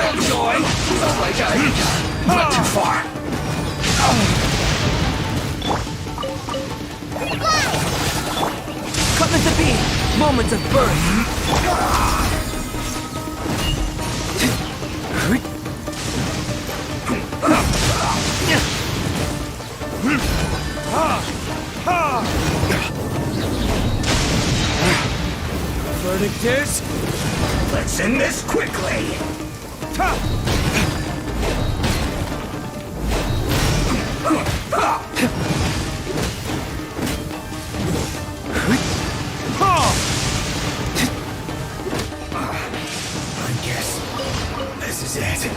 Killjoy! Oh my god, went too far. Coming to be moments of birth. Verdict is, Let's end this quickly. I guess this is it.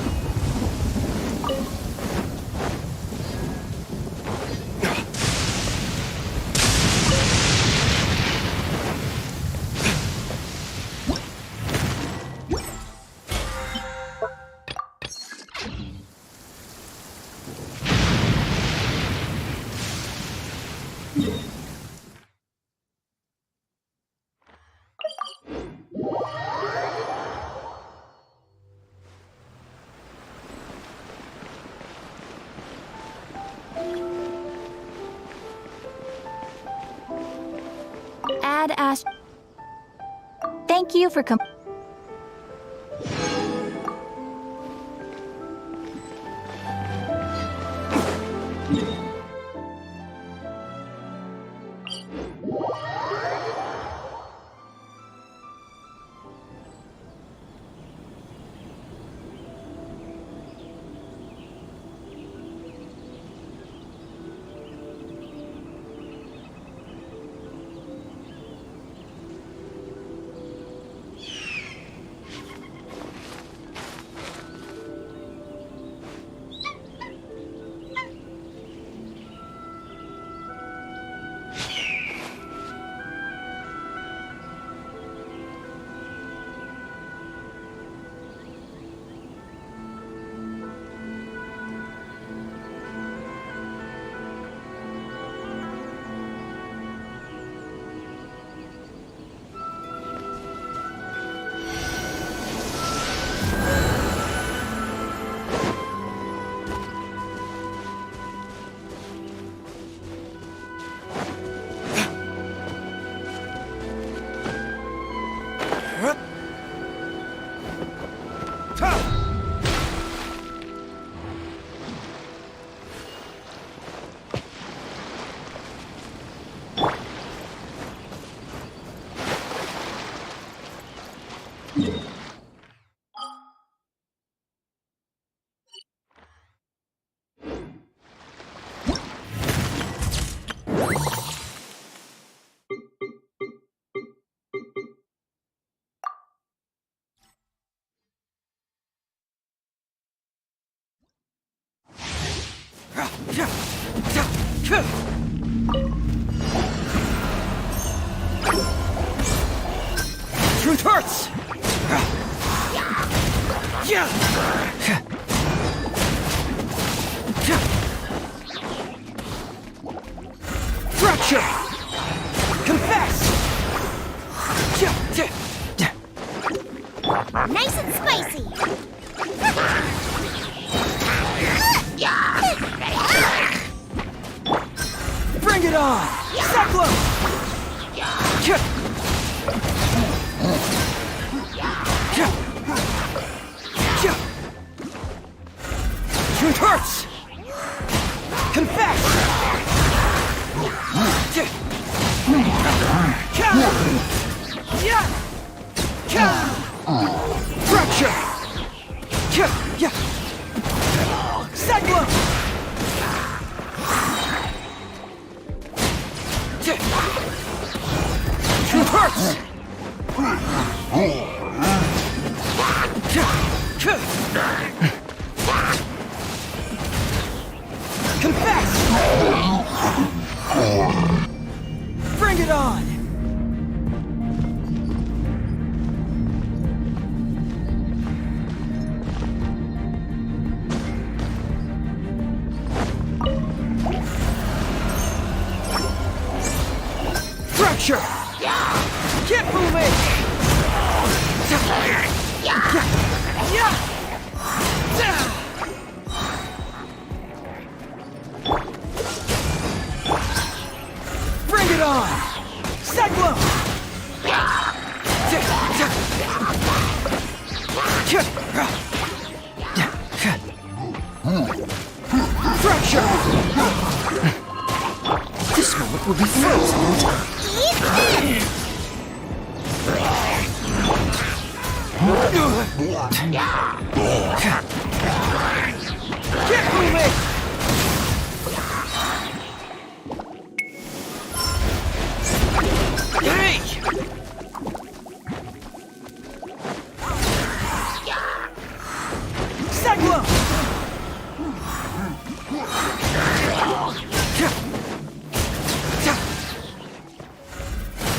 Add Ash. Thank you for Truth hurts! Fracture! Confess! Nice and spicy. Bring it on! Cyclone! Truth hurts! Confess! Fracture! Cyclone! Truth hurts! Confess! Bring it on! Fracture! Keep moving! on! Cyclone! Fracture! This moment will be frozen in time. Get moving! Hey! Cyclone!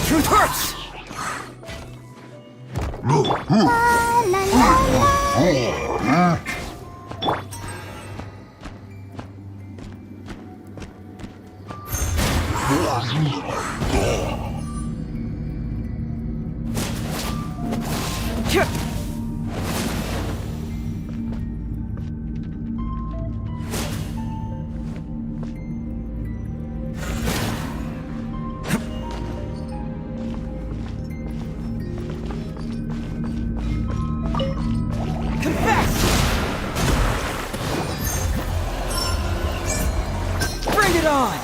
Truth hurts! La la la la. Bring it on!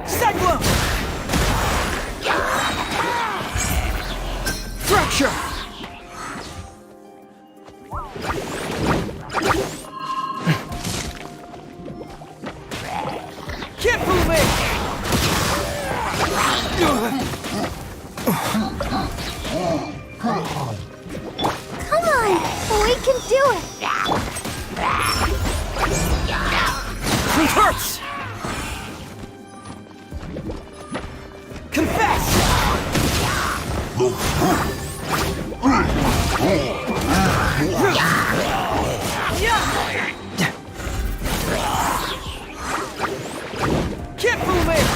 Cyclone! Fracture! Keep moving! Come on, we can do it. It hurts! Confess! Keep moving!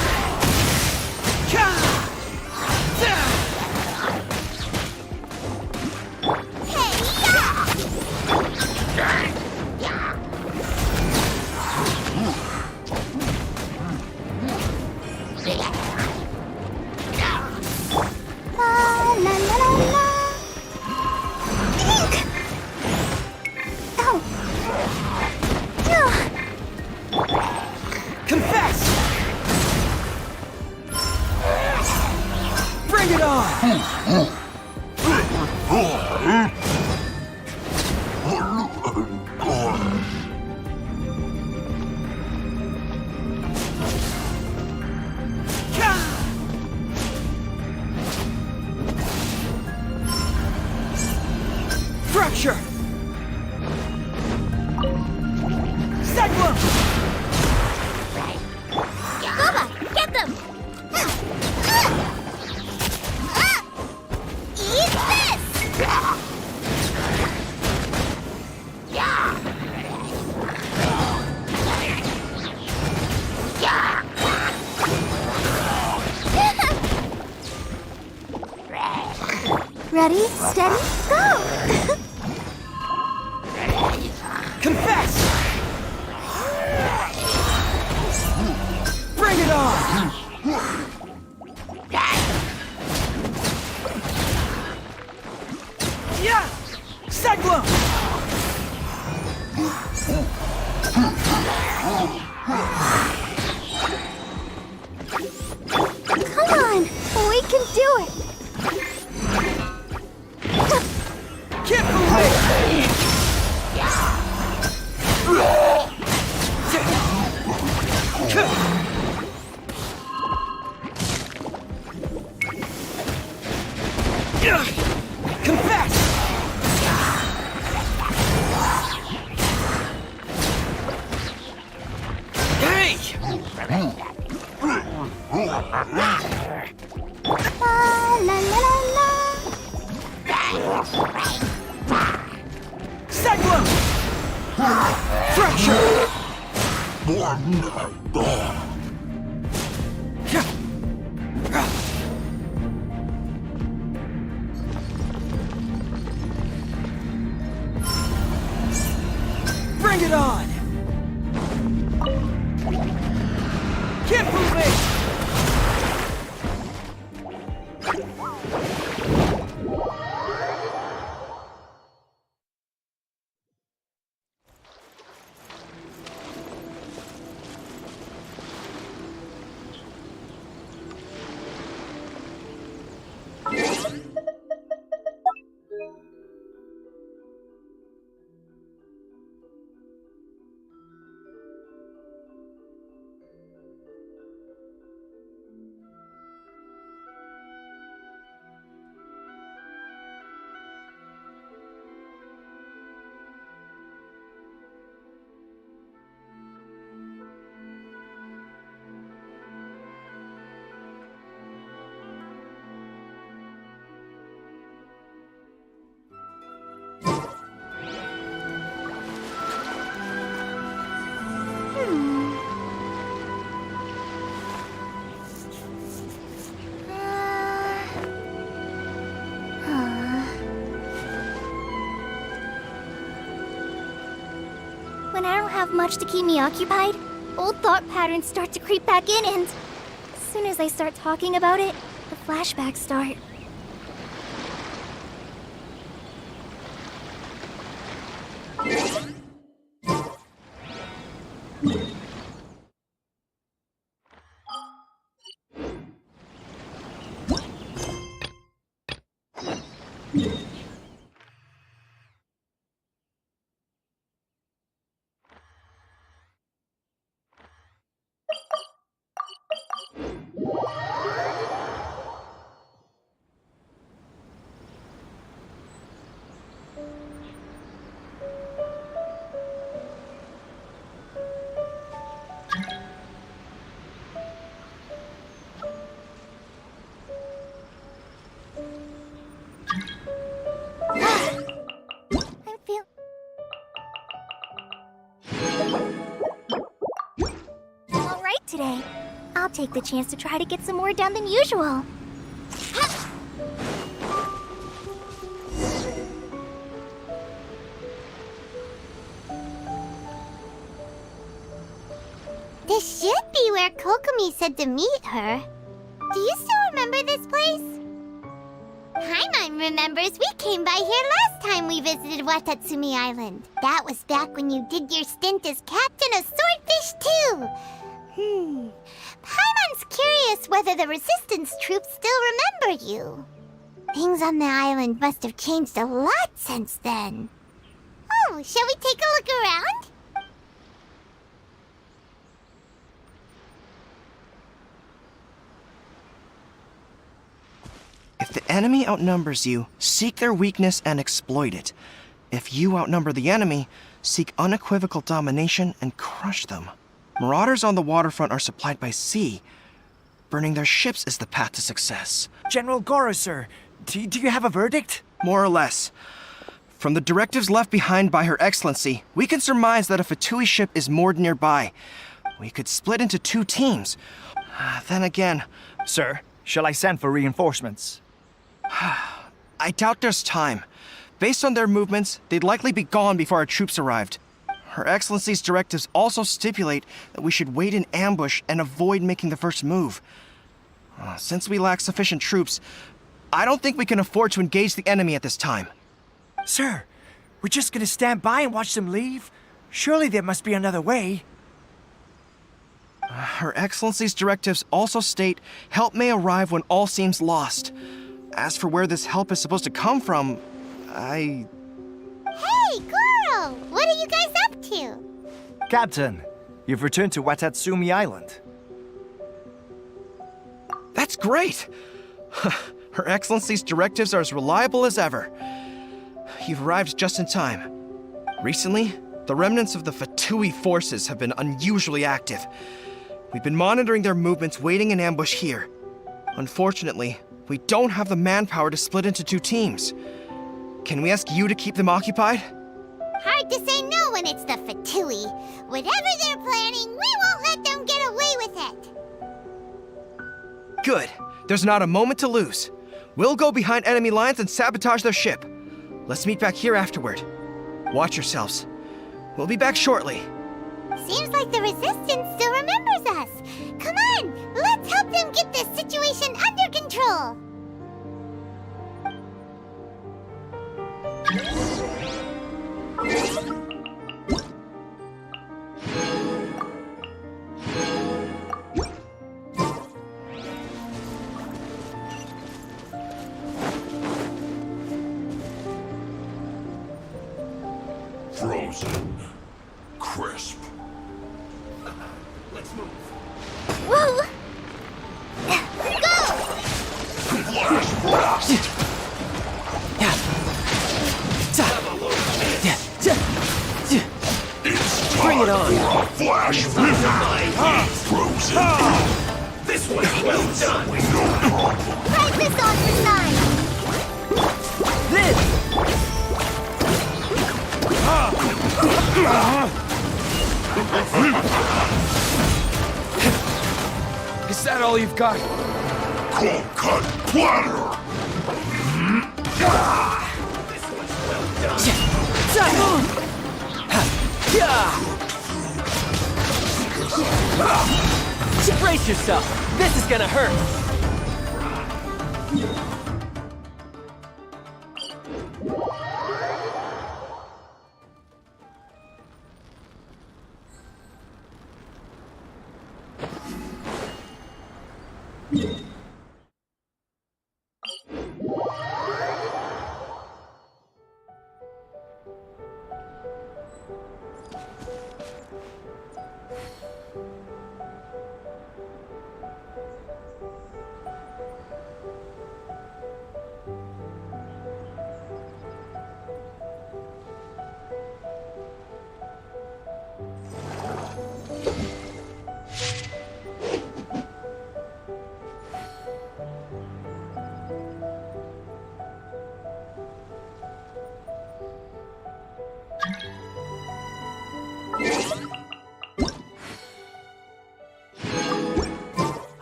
La la la la la. Ink. Oh. Confess! Bring it on! Fracture! Cyclone! Bubba, get them! Eat this! Ready, steady, go! Confess! Bring it on! Yeah! Cyclone! Come on, we can do it! Keep moving! Confess! Hey! La la la la la. Cyclone! Fracture! Bring it on! Keep moving! When I don't have much to keep me occupied, old thought patterns start to creep back in, and as soon as I start talking about it, the flashbacks start. Today, I'll take the chance to try to get some more done than usual. This should be where Kokomi said to meet her. Do you still remember this place? Paimon remembers we came by here last time we visited Watatsumi Island. That was back when you did your stint as captain of Swordfish too. Paimon's curious whether the Resistance troops still remember you. Things on the island must have changed a lot since then. Oh, shall we take a look around? If the enemy outnumbers you, seek their weakness and exploit it. If you outnumber the enemy, seek unequivocal domination and crush them. Marauders on the waterfront are supplied by sea. Burning their ships is the path to success. General Goro, sir, do you have a verdict? More or less. From the directives left behind by Her Excellency, we can surmise that a Fatui ship is moored nearby. We could split into 2 teams. Then again... Sir, shall I send for reinforcements? I doubt there's time. Based on their movements, they'd likely be gone before our troops arrived. Her Excellency's directives also stipulate that we should wait in ambush and avoid making the first move. Since we lack sufficient troops, I don't think we can afford to engage the enemy at this time. Sir, we're just gonna stand by and watch them leave? Surely there must be another way. Her Excellency's directives also state help may arrive when all seems lost. As for where this help is supposed to come from, Hey, Goro! What are you guys up to? Captain, you've returned to Watatsumi Island. That's great! Her Excellency's directives are as reliable as ever. You've arrived just in time. Recently, the remnants of the Fatui forces have been unusually active. We've been monitoring their movements, waiting in ambush here. Unfortunately, we don't have the manpower to split into 2 teams. Can we ask you to keep them occupied? Hard to say no when it's the Fatui. Whatever they're planning, we won't let them get away with it. Good. There's not a moment to lose. We'll go behind enemy lines and sabotage their ship. Let's meet back here afterward. Watch yourselves. We'll be back shortly. Seems like the Resistance still remembers us. Come on! Frozen. Crisp. Let's move. Whoa! Go! Flash blast! It's time Bring it on. for a flash vision. Frozen. This one's well done. No problem. Right this on the side! This! Is that all you've got? Cold cut platter. This one's well done. Brace yourself. This is gonna hurt.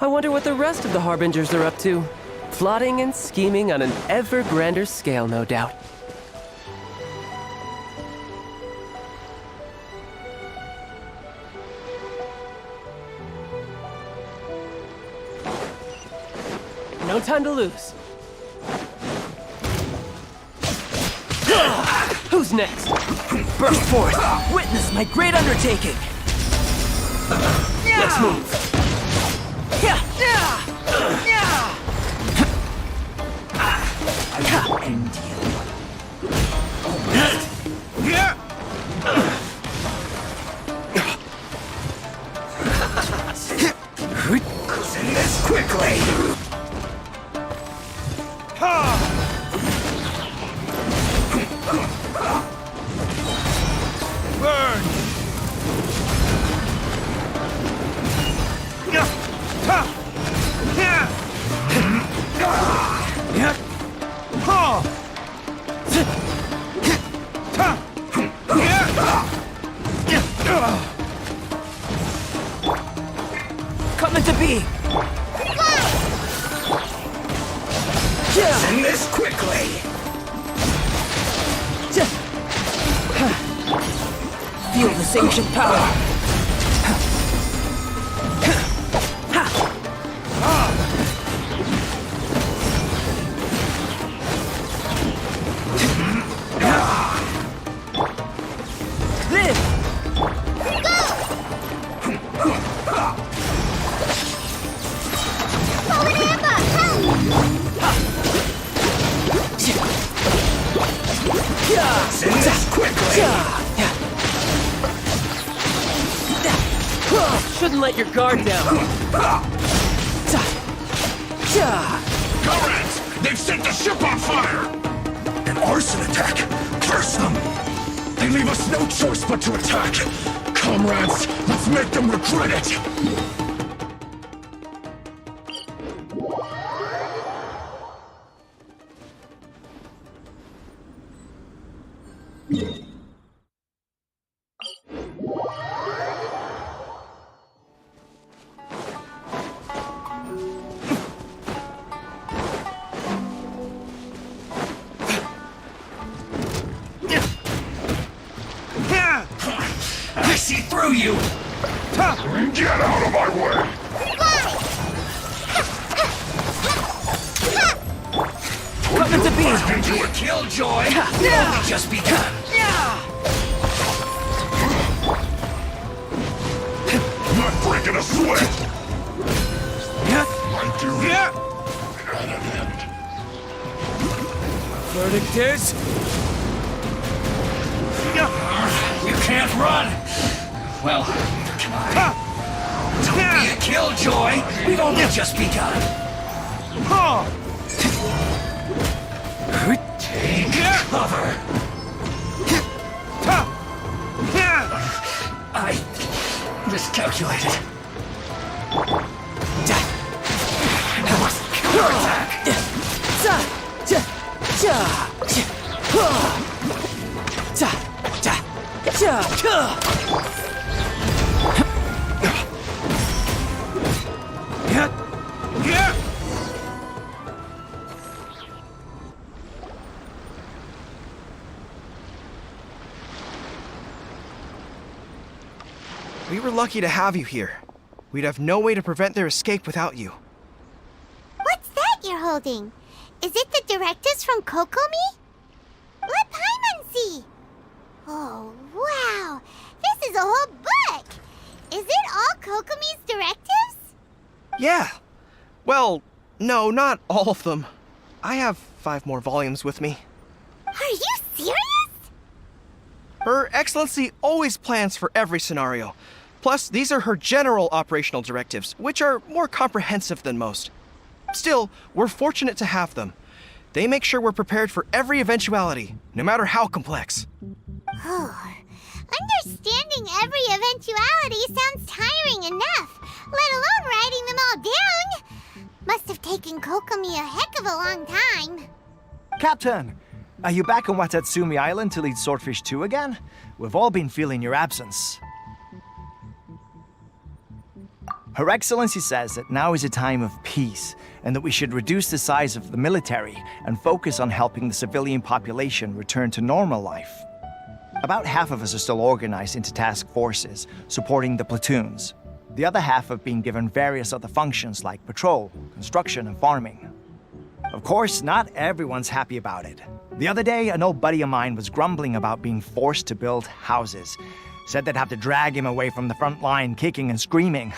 I wonder what the rest of the Harbingers are up to. Plotting and scheming on an ever grander scale, no doubt. No time to lose. Who's next? Burst forth! Witness my great undertaking! Let's move! I will end you. Send this quickly. Burn! Coming to be! Send this quickly. Feel this ancient power! Send this quickly. Shouldn't let your guard down. Comrades, they've set the ship on fire. An arson attack. Curse them. They leave us no choice but to attack. Comrades, let's make them regret it. I see through you. Get out of my way. Coming to be! Into a killjoy. Only just begun. Not breaking a sweat. My duty at an end. Verdict is... can't run! Well, come on. Don't be a killjoy! We've only just begun. Take cover! I miscalculated. That was counterattack! We were lucky to have you here. We'd have no way to prevent their escape without you. What's that you're holding? Is it the directives from Kokomi? Let Paimon see. Oh, wow. This is a whole book. Is it all Kokomi's directives? Yeah. Well, no, not all of them. I have 5 more volumes with me. Are you serious? Her Excellency always plans for every scenario. Plus, these are her general operational directives, which are more comprehensive than most. Still, we're fortunate to have them. They make sure we're prepared for every eventuality, no matter how complex. Oh, understanding every eventuality sounds tiring enough, let alone writing them all down. Must have taken Kokomi a heck of a long time. Captain, are you back on Watatsumi Island to lead Swordfish 2 again? We've all been feeling your absence. Her Excellency says that now is a time of peace, and that we should reduce the size of the military and focus on helping the civilian population return to normal life. About half of us are still organized into task forces, supporting the platoons. The other half have been given various other functions like patrol, construction, and farming. Of course, not everyone's happy about it. The other day, an old buddy of mine was grumbling about being forced to build houses. Said they'd have to drag him away from the front line, kicking and screaming.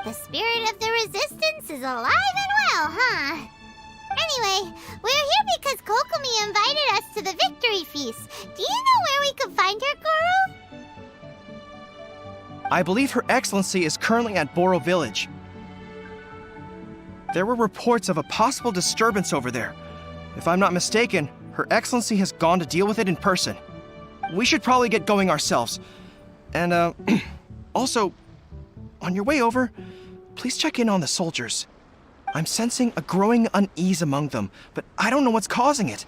The spirit of the resistance is alive and well, huh? Anyway, we're here because Kokomi invited us to the victory feast. Do you know where we could find her, Goro? I believe Her Excellency is currently at Boro Village. There were reports of a possible disturbance over there. If I'm not mistaken, Her Excellency has gone to deal with it in person. We should probably get going ourselves. And, also, on your way over, please check in on the soldiers. I'm sensing a growing unease among them, but I don't know what's causing it.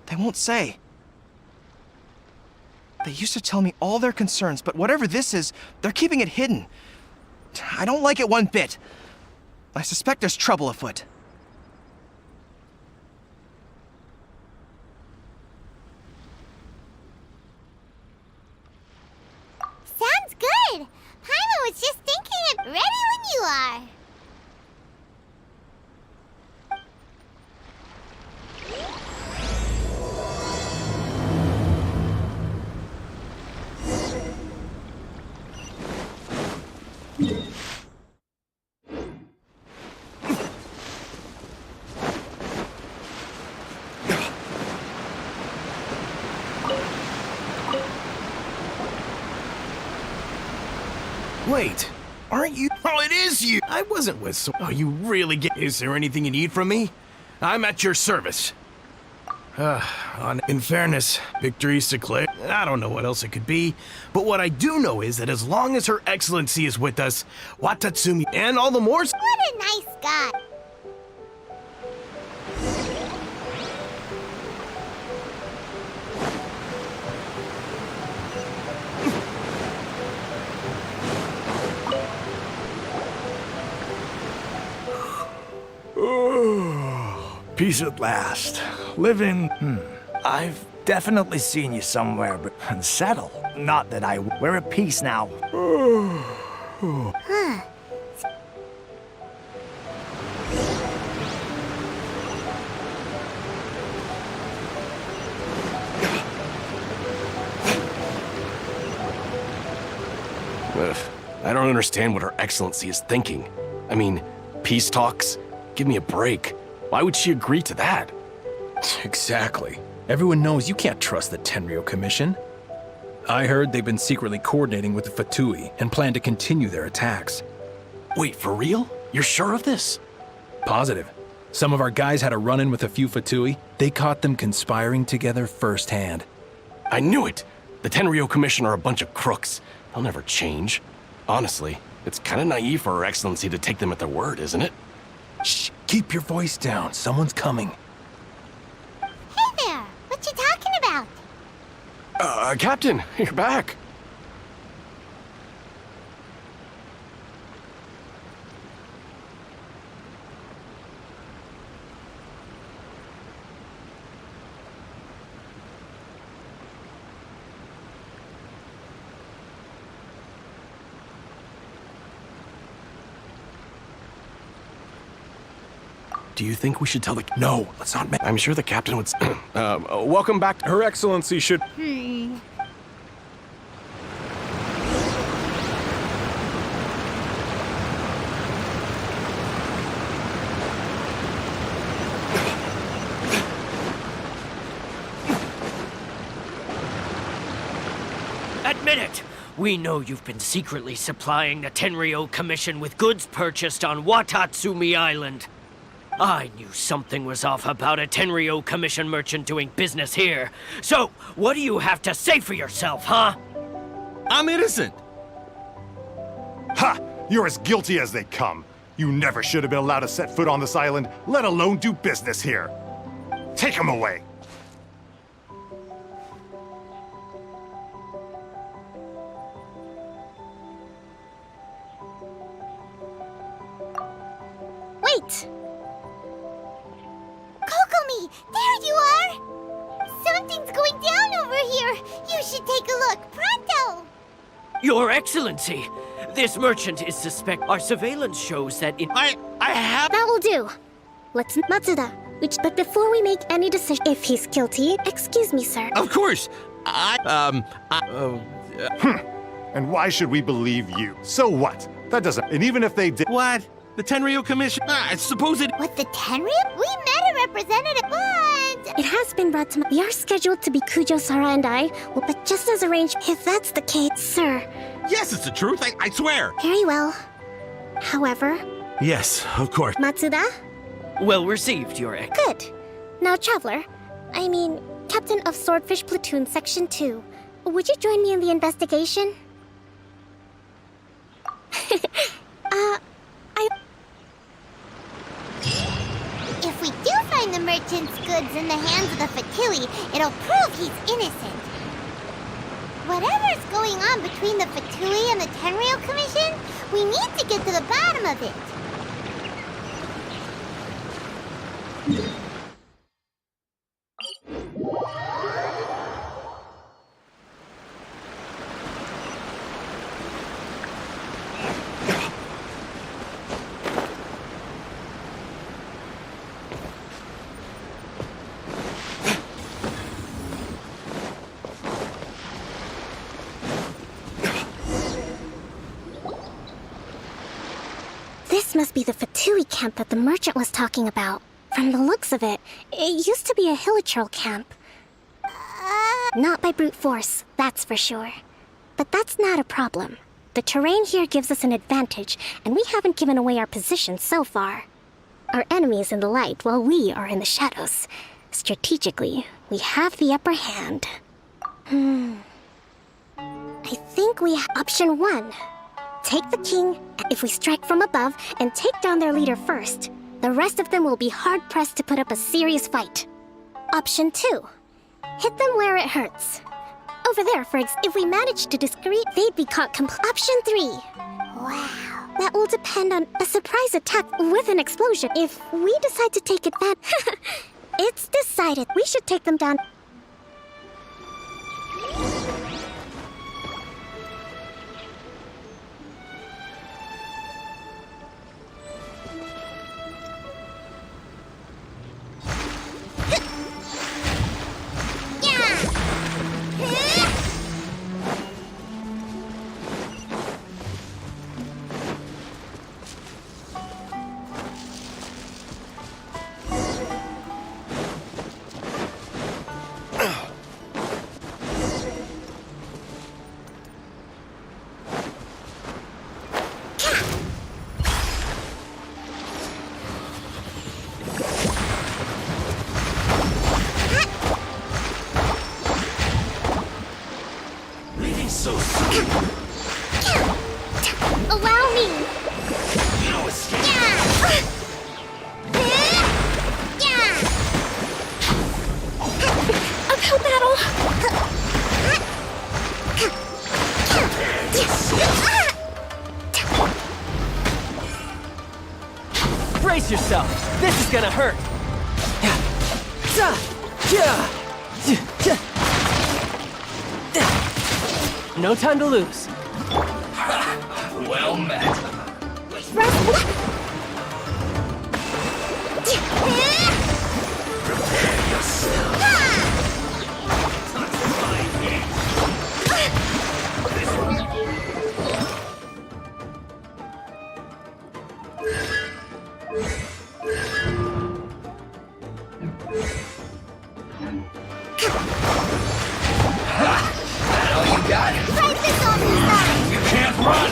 They won't say. They used to tell me all their concerns, but whatever this is, they're keeping it hidden. I don't like it one bit. I suspect there's trouble afoot. Sounds good. Paimon was just thinking it ready when you are. Wait, aren't you? Oh, it is you! I wasn't with so. Oh, you really get. Is there anything you need from me? I'm at your service. In fairness, victory's declared. I don't know what else it could be, but what I do know is that as long as Her Excellency is with us, Watatsumi and all the more. What a nice guy. Peace at last. Living. I've definitely seen you somewhere, but unsettled. Not that we're at peace now. I don't understand what Her Excellency is thinking. I mean, peace talks? Give me a break. Why would she agree to that? Exactly. Everyone knows you can't trust the Tenryo Commission. I heard they've been secretly coordinating with the Fatui and plan to continue their attacks. Wait, for real? You're sure of this? Positive. Some of our guys had a run-in with a few Fatui. They caught them conspiring together firsthand. I knew it! The Tenryo Commission are a bunch of crooks. They'll never change. Honestly, it's kind of naive for Her Excellency to take them at their word, isn't it? Shh! Keep your voice down. Someone's coming. Hey there! What you talking about? Captain, you're back. Do you think we should tell the... No, let's not. I'm sure the captain would... welcome back. Her Excellency should... Admit it! We know you've been secretly supplying the Tenryo Commission with goods purchased on Watatsumi Island. I knew something was off about a Tenryo Commission merchant doing business here. So, what do you have to say for yourself, huh? I'm innocent! Ha! You're as guilty as they come. You never should have been allowed to set foot on this island, let alone do business here. Take him away. Wait! Kokomi! There you are! Something's going down over here! You should take a look, pronto! Your Excellency, this merchant is suspect. Our surveillance shows that in... I have... That will do. Let's Matsuda. But before we make any decision, if he's guilty, excuse me, sir. Of course! And why should we believe you? So what? That doesn't... And even if they did... What? The Tenryo Commission? I suppose it... What, the Tenryo? We met a representative, but... It has been brought to my... We are scheduled to be Kujo, Sara, and I. Well, but just as arranged, if that's the case, sir. Yes, it's the truth, I swear! Very well. However... Yes, of course. Matsuda? Well received, Your Ex... Good. Now, Traveler, I mean, Captain of Swordfish Platoon Section 2, would you join me in the investigation? If we do find the merchant's goods in the hands of the Fatui, it'll prove he's innocent. Whatever's going on between the Fatui and the Tenryo Commission, we need to get to the bottom of it. This must be the Fatui camp that the merchant was talking about. From the looks of it, it used to be a hilichurl camp. Not by brute force, that's for sure. But that's not a problem. The terrain here gives us an advantage, and we haven't given away our position so far. Our enemy is in the light, while we are in the shadows. Strategically, we have the upper hand. I think we have option 1. Take the king, if we strike from above, and take down their leader first. The rest of them will be hard-pressed to put up a serious fight. Option 2. Hit them where it hurts. Over there, if we manage to discreet, they'd be caught Option 3. Wow. That will depend on a surprise attack with an explosion. If we decide to take advantage... It's decided. We should take them down. Brace yourself. This is gonna hurt. No time to lose. Well met. Prepare yourself. All you got? Right this on the side! You can't run!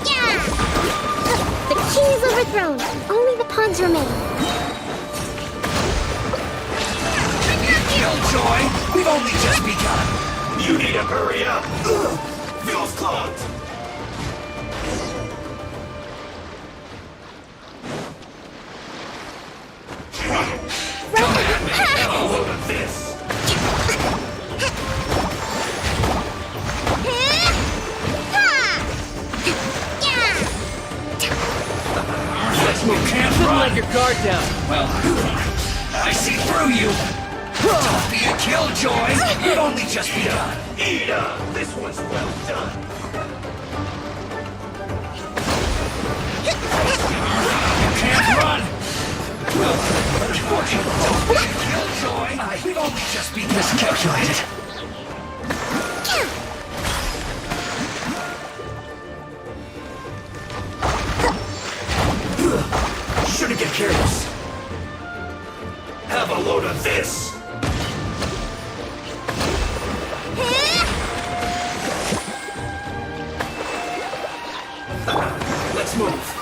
Yeah! The king is overthrown. Only the pawns remain. Killjoy! We've only just begun! You need to hurry up! Feels clogged! Come at me! Have a load of this! You can't Shouldn't run! let your guard down. Well, I see through you! Don't be a killjoy! We've only just begun! Eat up! This one's well done! You can't run! Well, unfortunately, don't be a killjoy! We've only just begun! Miscalculated! Shouldn't get careless! Have a load of this! Let's move.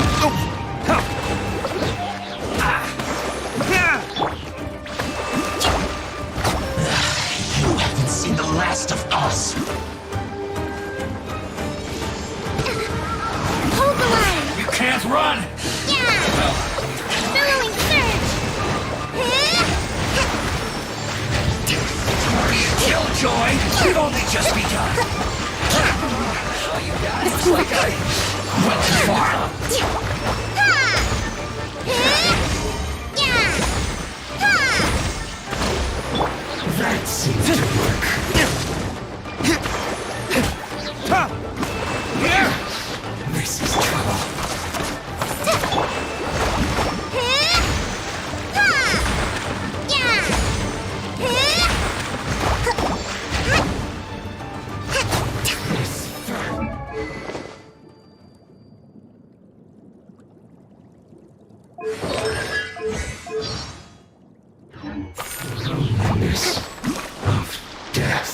You haven't seen the last of us. Hold the line! You can't run! Yeah! Billowing surge! Killjoy! We've only just begun! All you got looks like I went too far. That seems to work. This is trouble. Of death.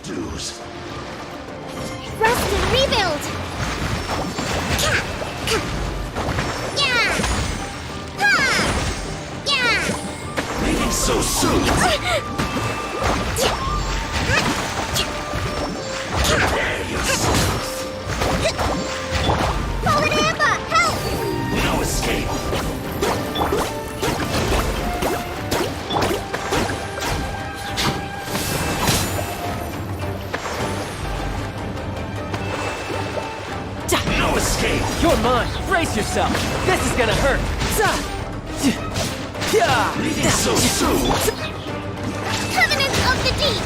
Dues. Rest and rebuild! Leaving so soon. Prepare yourself. Forward Amber! Help! No escape. No escape. You're mine. Brace yourself. This is gonna hurt. Leaving so soon. Covenant of the Deep!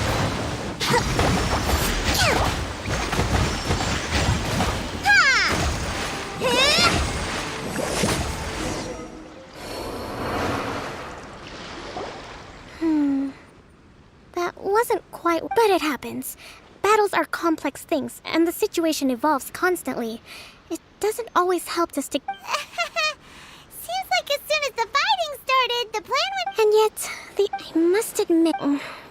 That wasn't quite, but it happens. Battles are complex things, and the situation evolves constantly. It doesn't always help to stick. Seems like as soon as the fighting started, the plan went... And yet, I must admit,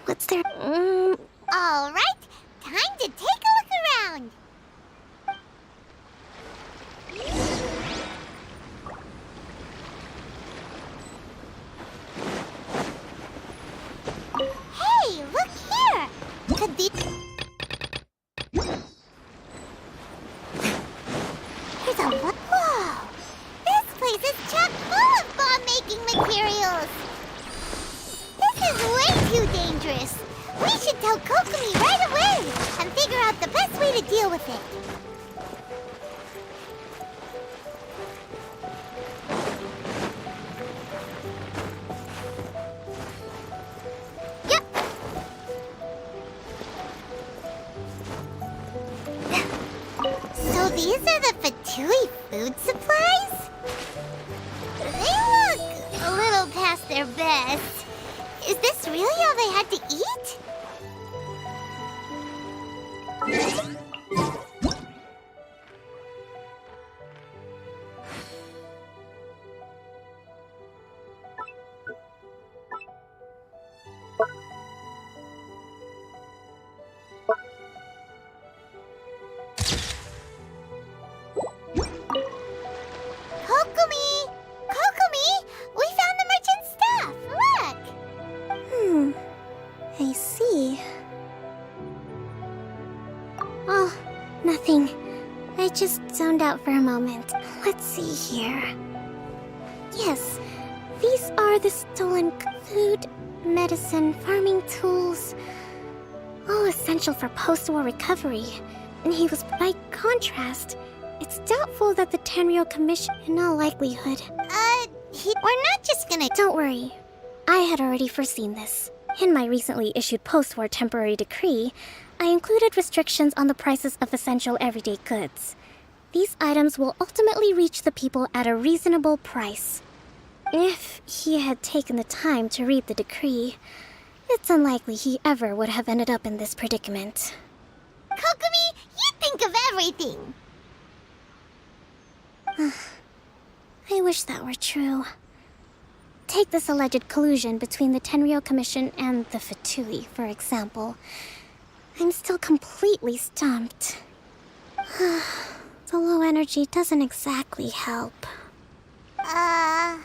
what's there? All right, time to take a look around. Hey, look here. Could the... There's a... Whoa! This place is chock full of bomb-making materials. This is way too dangerous. We should tell Kokomi right away. to deal with it. Yep. So these are the Fatui food supplies? They look a little past their best. Is this really all they had to eat? Kokomi! Kokomi! We found the merchant's stuff! Look! I see. Oh, nothing. I just zoned out for a moment. Let's see here. Yes, these are the stolen food, medicine, farming tools. All essential for post-war recovery. And by contrast, it's doubtful that the Tenryou Commission, in all likelihood. We're not just gonna... Don't worry. I had already foreseen this. In my recently issued post-war temporary decree, I included restrictions on the prices of essential everyday goods. These items will ultimately reach the people at a reasonable price. If he had taken the time to read the decree, it's unlikely he ever would have ended up in this predicament. Kokomi, you think of everything! I wish that were true. Take this alleged collusion between the Tenryou Commission and the Fatui, for example. I'm still completely stumped. The low energy doesn't exactly help. Huh?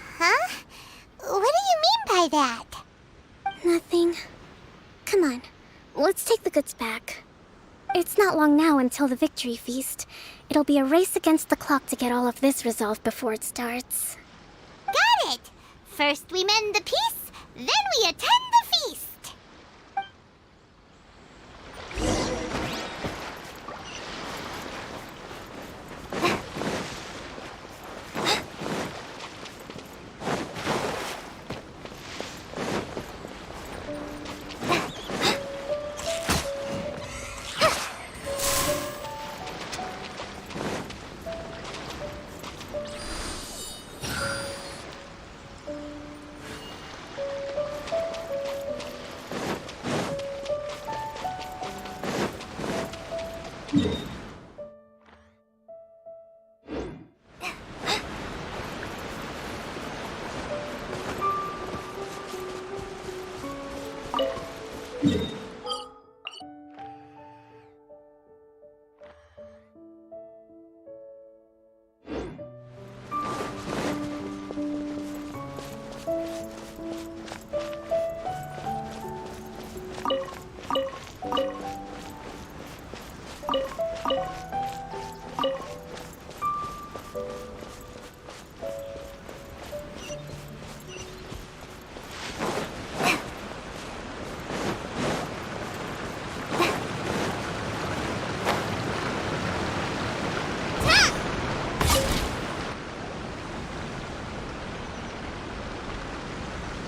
What do you mean by that? Nothing. Come on, let's take the goods back. It's not long now until the victory feast. It'll be a race against the clock to get all of this resolved before it starts. Got it! First we mend the peace, then we attend the feast!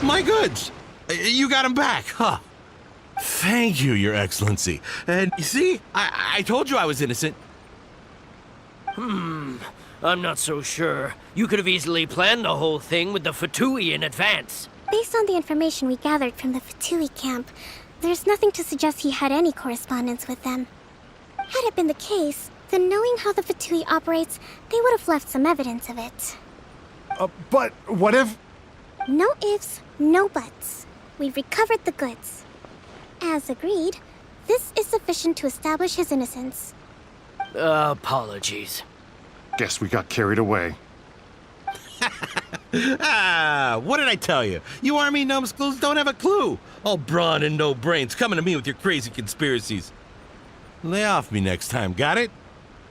My goods! You got them back, huh? Thank you, Your Excellency. And you see, I told you I was innocent. I'm not so sure. You could have easily planned the whole thing with the Fatui in advance. Based on the information we gathered from the Fatui camp, there's nothing to suggest he had any correspondence with them. Had it been the case, then knowing how the Fatui operates, they would have left some evidence of it. But what if... No ifs, no buts. We've recovered the goods. As agreed, this is sufficient to establish his innocence. Apologies. Guess we got carried away. What did I tell you? You army numbskulls don't have a clue. All brawn and no brains coming to me with your crazy conspiracies. Lay off me next time, got it?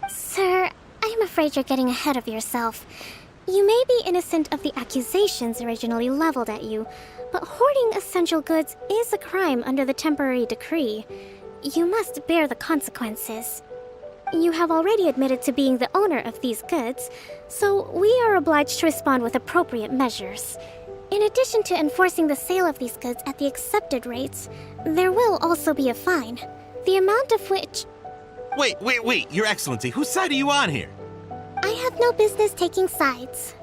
Sir, I'm afraid you're getting ahead of yourself. You may be innocent of the accusations originally leveled at you, but hoarding essential goods is a crime under the temporary decree. You must bear the consequences. You have already admitted to being the owner of these goods, so we are obliged to respond with appropriate measures. In addition to enforcing the sale of these goods at the accepted rates, there will also be a fine, the amount of which... Wait, Your Excellency, whose side are you on here? I have no business taking sides.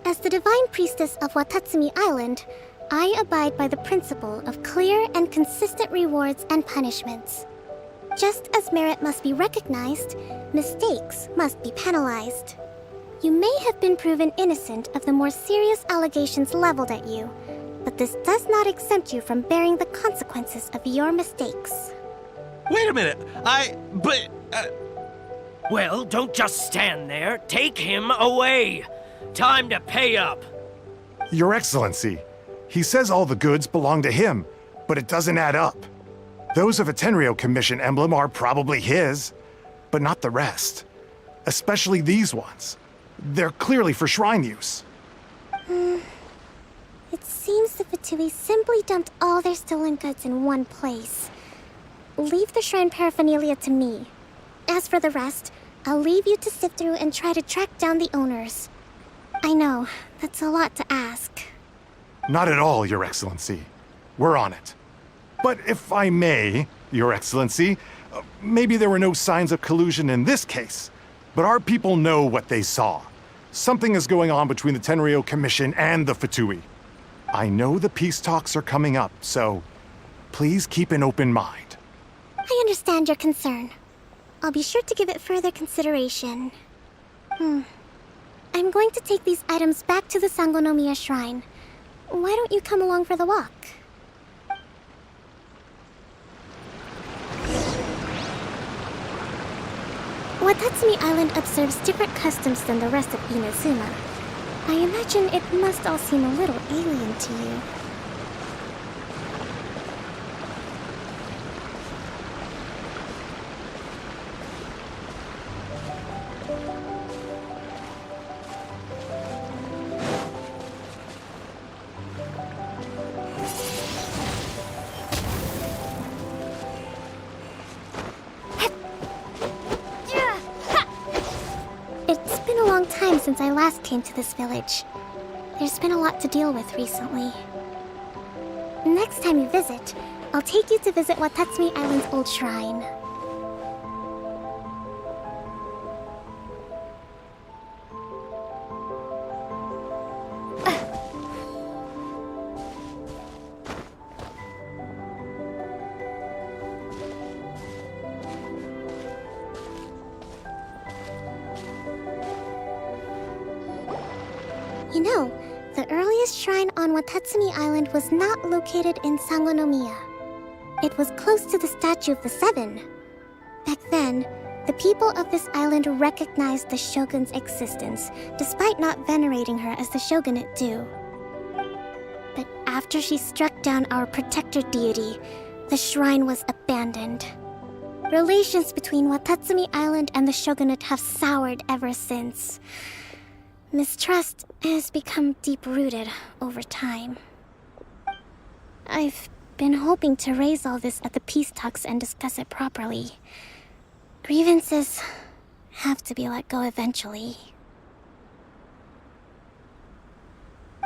As the Divine Priestess of Watatsumi Island, I abide by the principle of clear and consistent rewards and punishments. Just as merit must be recognized, mistakes must be penalized. You may have been proven innocent of the more serious allegations leveled at you, but this does not exempt you from bearing the consequences of your mistakes. Wait a minute, Well, don't just stand there. Take him away. Time to pay up. Your Excellency, he says all the goods belong to him, but it doesn't add up. Those of a Tenryou Commission emblem are probably his, but not the rest. Especially these ones. They're clearly for shrine use. It seems the Fatui simply dumped all their stolen goods in one place. Leave the shrine paraphernalia to me. As for the rest, I'll leave you to sift through and try to track down the owners. I know, that's a lot to ask. Not at all, Your Excellency. We're on it. But if I may, Your Excellency, maybe there were no signs of collusion in this case, but our people know what they saw. Something is going on between the Tenryou Commission and the Fatui. I know the peace talks are coming up, so please keep an open mind. I understand your concern. I'll be sure to give it further consideration. I'm going to take these items back to the Sangonomiya Shrine. Why don't you come along for the walk? Watatsumi Island observes different customs than the rest of Inazuma. I imagine it must all seem a little alien to you. It's been a long time since I last came to this village. There's been a lot to deal with recently. Next time you visit, I'll take you to visit Watatsumi Island's old shrine. You know, the earliest shrine on Watatsumi Island was not located in Sangonomiya. It was close to the Statue of the Seven. Back then, the people of this island recognized the shogun's existence, despite not venerating her as the shogunate do. But after she struck down our protector deity, the shrine was abandoned. Relations between Watatsumi Island and the shogunate have soured ever since. Mistrust has become deep-rooted over time. I've been hoping to raise all this at the peace talks and discuss it properly. Grievances have to be let go eventually.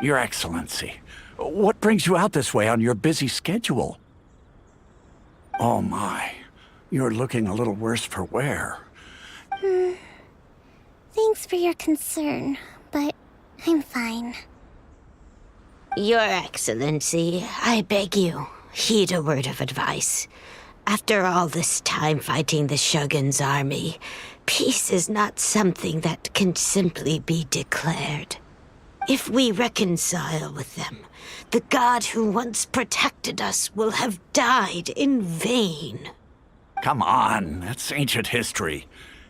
Your Excellency, what brings you out this way on your busy schedule? Oh my, you're looking a little worse for wear. Thanks for your concern, but I'm fine. Your Excellency, I beg you, heed a word of advice. After all this time fighting the Shogun's army, peace is not something that can simply be declared. If we reconcile with them, the god who once protected us will have died in vain. Come on, that's ancient history.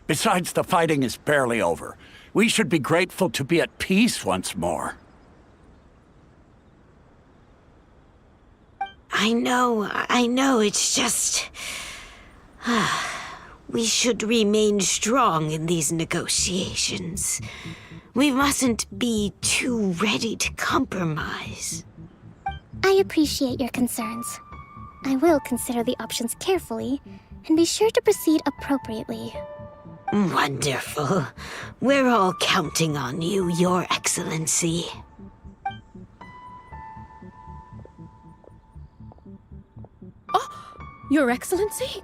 Besides, the fighting is barely over. We should be grateful to be at peace once more. I know, it's just... we should remain strong in these negotiations. We mustn't be too ready to compromise. I appreciate your concerns. I will consider the options carefully and be sure to proceed appropriately. Wonderful. We're all counting on you, Your Excellency. Your Excellency?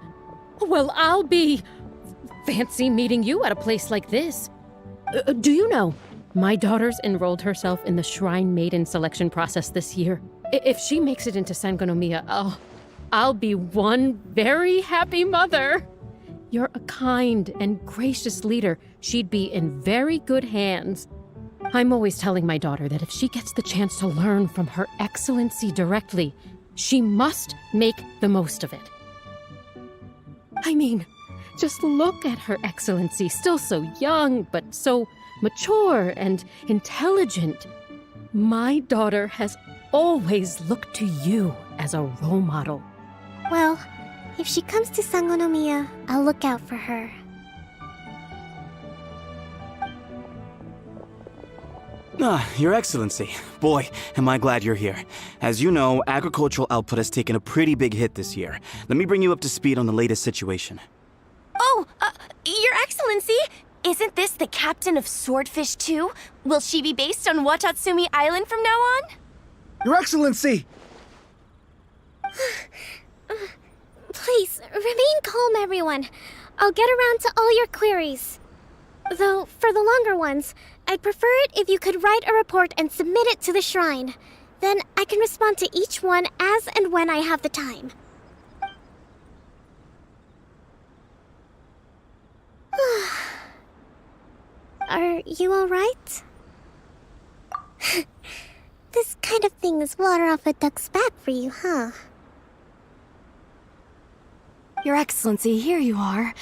Well, I'll be fancy meeting you at a place like this. Do you know, my daughter's enrolled herself in the Shrine Maiden selection process this year. If she makes it into Sangonomiya, I'll be one very happy mother. You're a kind and gracious leader. She'd be in very good hands. I'm always telling my daughter that if she gets the chance to learn from Her Excellency directly, she must make the most of it. I mean, just look at Her Excellency, still so young, but so mature and intelligent. My daughter has always looked to you as a role model. Well, if she comes to Sangonomiya, I'll look out for her. Your Excellency. Boy, am I glad you're here. As you know, agricultural output has taken a pretty big hit this year. Let me bring you up to speed on the latest situation. Oh, Your Excellency! Isn't this the captain of Swordfish 2? Will she be based on Watatsumi Island from now on? Your Excellency! Please, remain calm, everyone. I'll get around to all your queries. Though, for the longer ones, I'd prefer it if you could write a report and submit it to the shrine. Then I can respond to each one as and when I have the time. Are you alright? This kind of thing is water off a duck's back for you, huh? Your Excellency, here you are.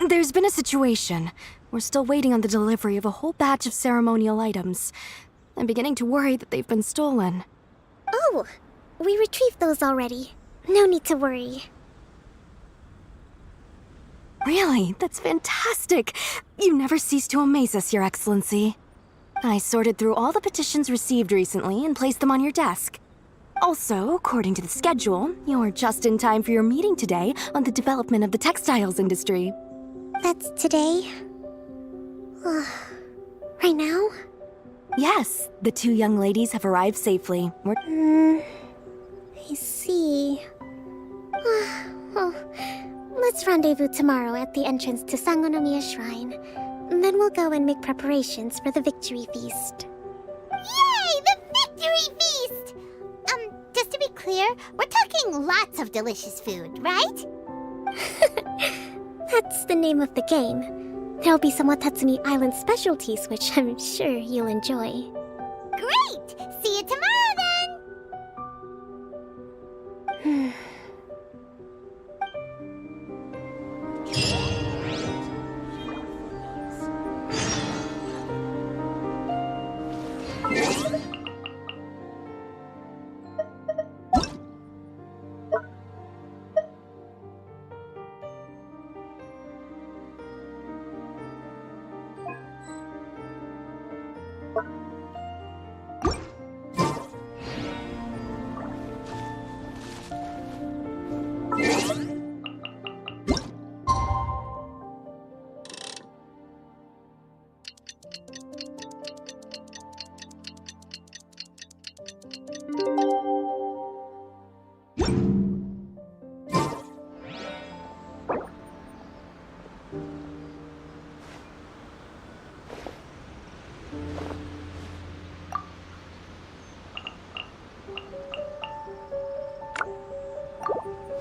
There's been a situation. We're still waiting on the delivery of a whole batch of ceremonial items. I'm beginning to worry that they've been stolen. Oh, we retrieved those already. No need to worry. Really? That's fantastic! You never cease to amaze us, Your Excellency. I sorted through all the petitions received recently and placed them on your desk. Also, according to the schedule, you're just in time for your meeting today on the development of the textiles industry. That's today? Right now? Yes, the two young ladies have arrived safely. I see. Well, let's rendezvous tomorrow at the entrance to Sangonomiya Shrine. Then we'll go and make preparations for the victory feast. Yay! The victory feast! Just to be clear, we're talking lots of delicious food, right? That's the name of the game. There'll be some Watatsumi Island specialties, which I'm sure you'll enjoy. Great! See you tomorrow, then!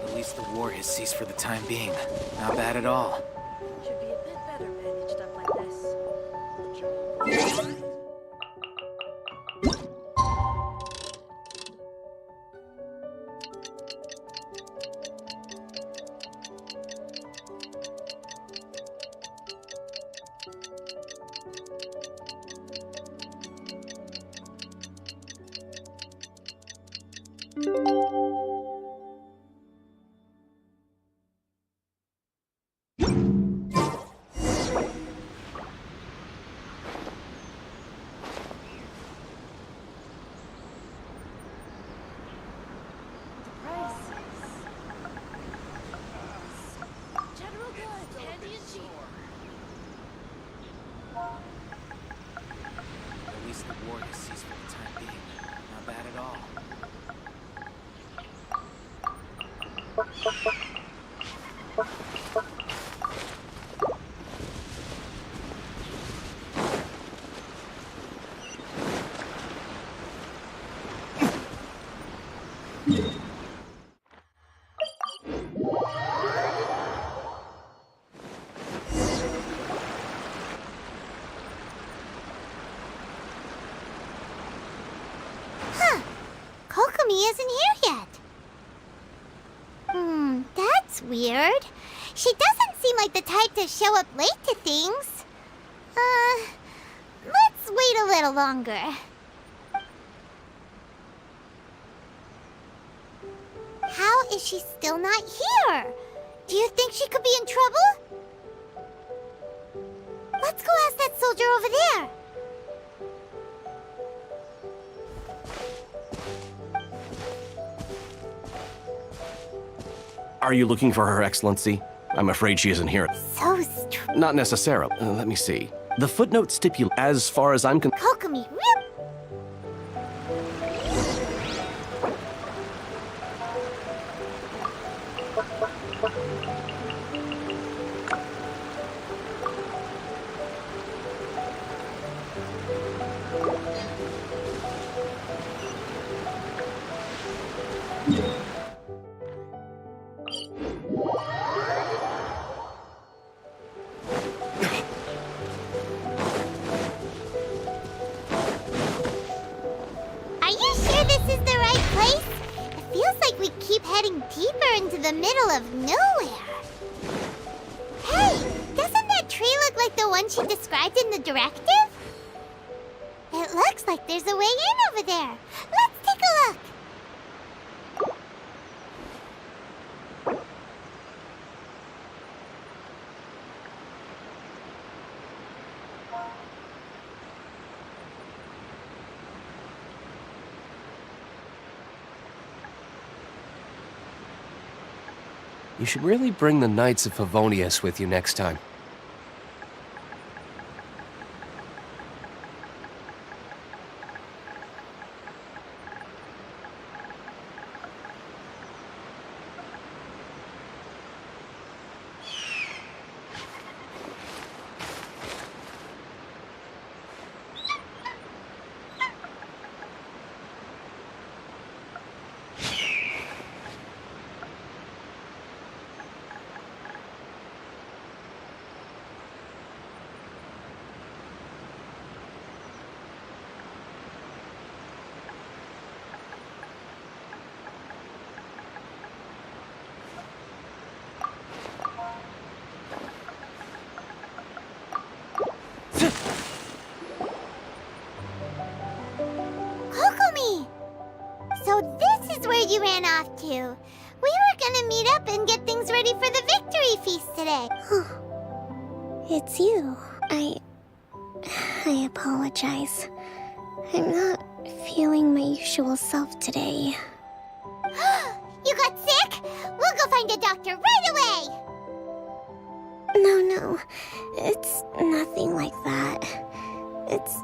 At least the war has ceased for the time being. Not bad at all. Should be a bit better bandaged up like this. You Kokomi isn't here yet. That's weird. She doesn't seem like the type to show up late to things. Let's wait a little longer. How is she still not here? Do you think she could be in trouble? Let's go ask that soldier over there. Are you looking for Her Excellency? I'm afraid she isn't here. So strange. Not necessarily. Let me see. The footnote stipulates, as far as I'm concerned. Kokomi, into the middle of nowhere. Hey, doesn't that tree look like the one she described in the directive? It looks like there's a way in over there. Let's take a look. You should really bring the Knights of Favonius with you next time. Kokomi! So this is where you ran off to. We were gonna meet up and get things ready for the victory feast today. It's you. I apologize. I'm not feeling my usual self today. You got sick? We'll go find a doctor right away! No. It's nothing like that. It's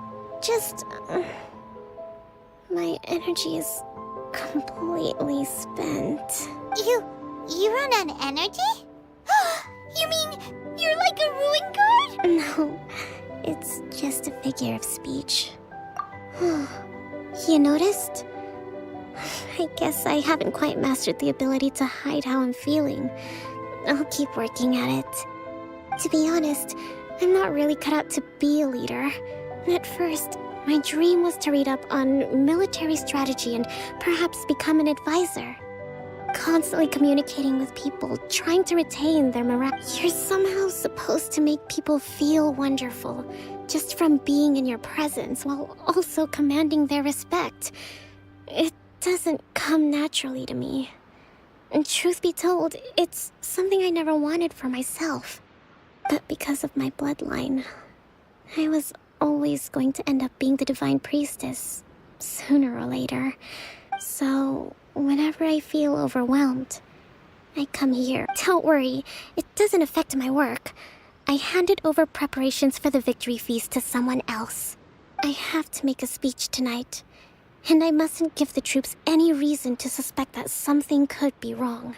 just... my energy is completely spent. You run on energy? You mean you're like a ruin guard? No, it's just a figure of speech. You noticed? I guess I haven't quite mastered the ability to hide how I'm feeling. I'll keep working at it. To be honest, I'm not really cut out to be a leader. At first, my dream was to read up on military strategy and perhaps become an advisor. Constantly communicating with people, trying to retain their morale. You're somehow supposed to make people feel wonderful, just from being in your presence, while also commanding their respect. It doesn't come naturally to me. And truth be told, it's something I never wanted for myself. But because of my bloodline, I was always going to end up being the divine priestess, sooner or later. So, whenever I feel overwhelmed, I come here. Don't worry, it doesn't affect my work. I handed over preparations for the victory feast to someone else. I have to make a speech tonight, and I mustn't give the troops any reason to suspect that something could be wrong.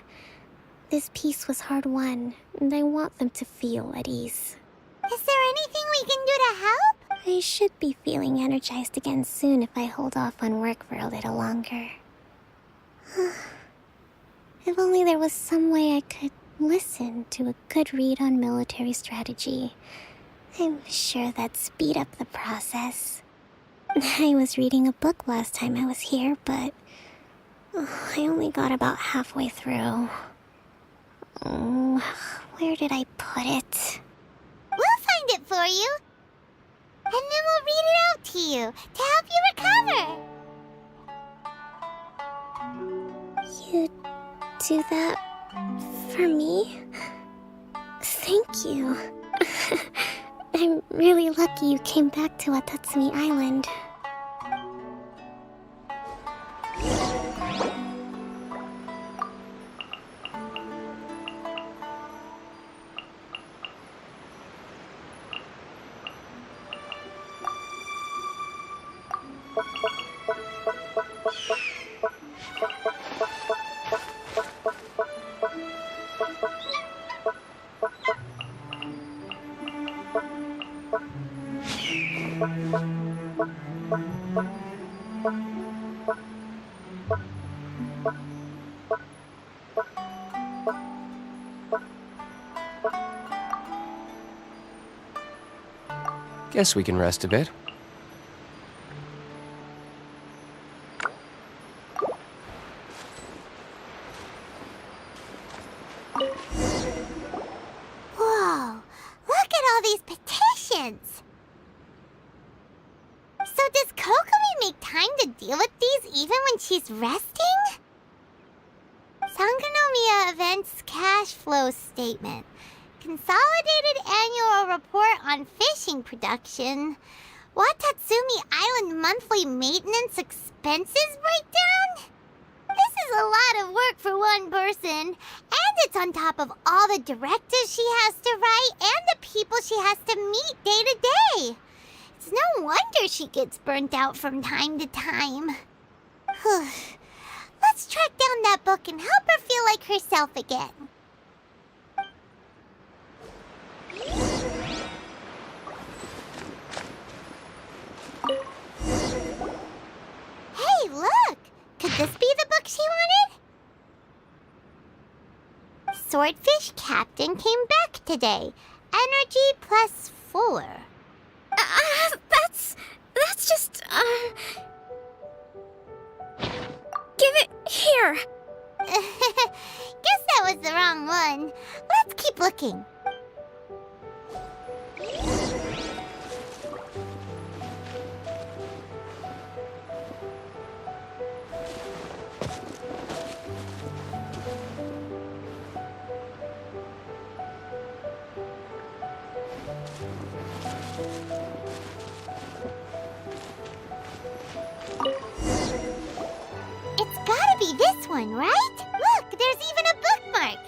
this peace was hard-won, and I want them to feel at ease. Is there anything we can do to help? I should be feeling energized again soon if I hold off on work for a little longer. If only there was some way I could listen to a good read on military strategy. I'm sure that'd speed up the process. I was reading a book last time I was here, but I only got about halfway through. Where did I put it? We'll find it for you. And then we'll read it out to you to help you recover. You do that for me? Thank you. I'm really lucky you came back to Watatsumi Island. Guess we can rest a bit. Whoa, look at all these petitions. So does Kokomi make time to deal with these even when she's resting? Sangonomiya Events Cash Flow Statement. Consolidated Annual Report on Fishing Production. Watatsumi Island Monthly Maintenance Expenses Breakdown? This is a lot of work for one person, and it's on top of all the directives she has to write and the people she has to meet day to day. It's no wonder she gets burnt out from time to time. Let's track down that book and help her feel like herself again. Hey, look! Could this be the book she wanted? Swordfish Captain came back today. Energy +4. That's just, Give it here! Guess that was the wrong one. Let's keep looking. It's gotta be this one, right? Look, there's even a bookmark.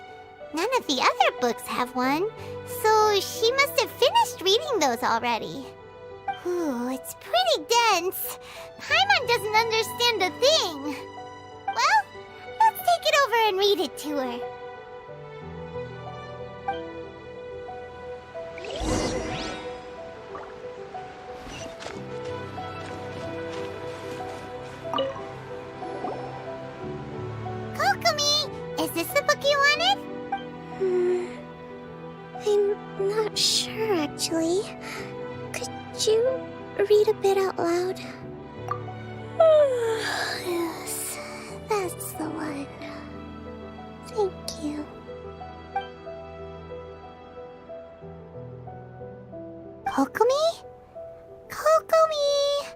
None of the other books have one, so she must have finished reading those already. Ooh, it's pretty dense. Paimon doesn't understand a thing. Well, let's take it over and read it to her. Kokomi, is this the book you wanted? I'm not sure, actually. Could you read a bit out loud? Yes, that's the one. Thank you. Kokomi? Kokomi!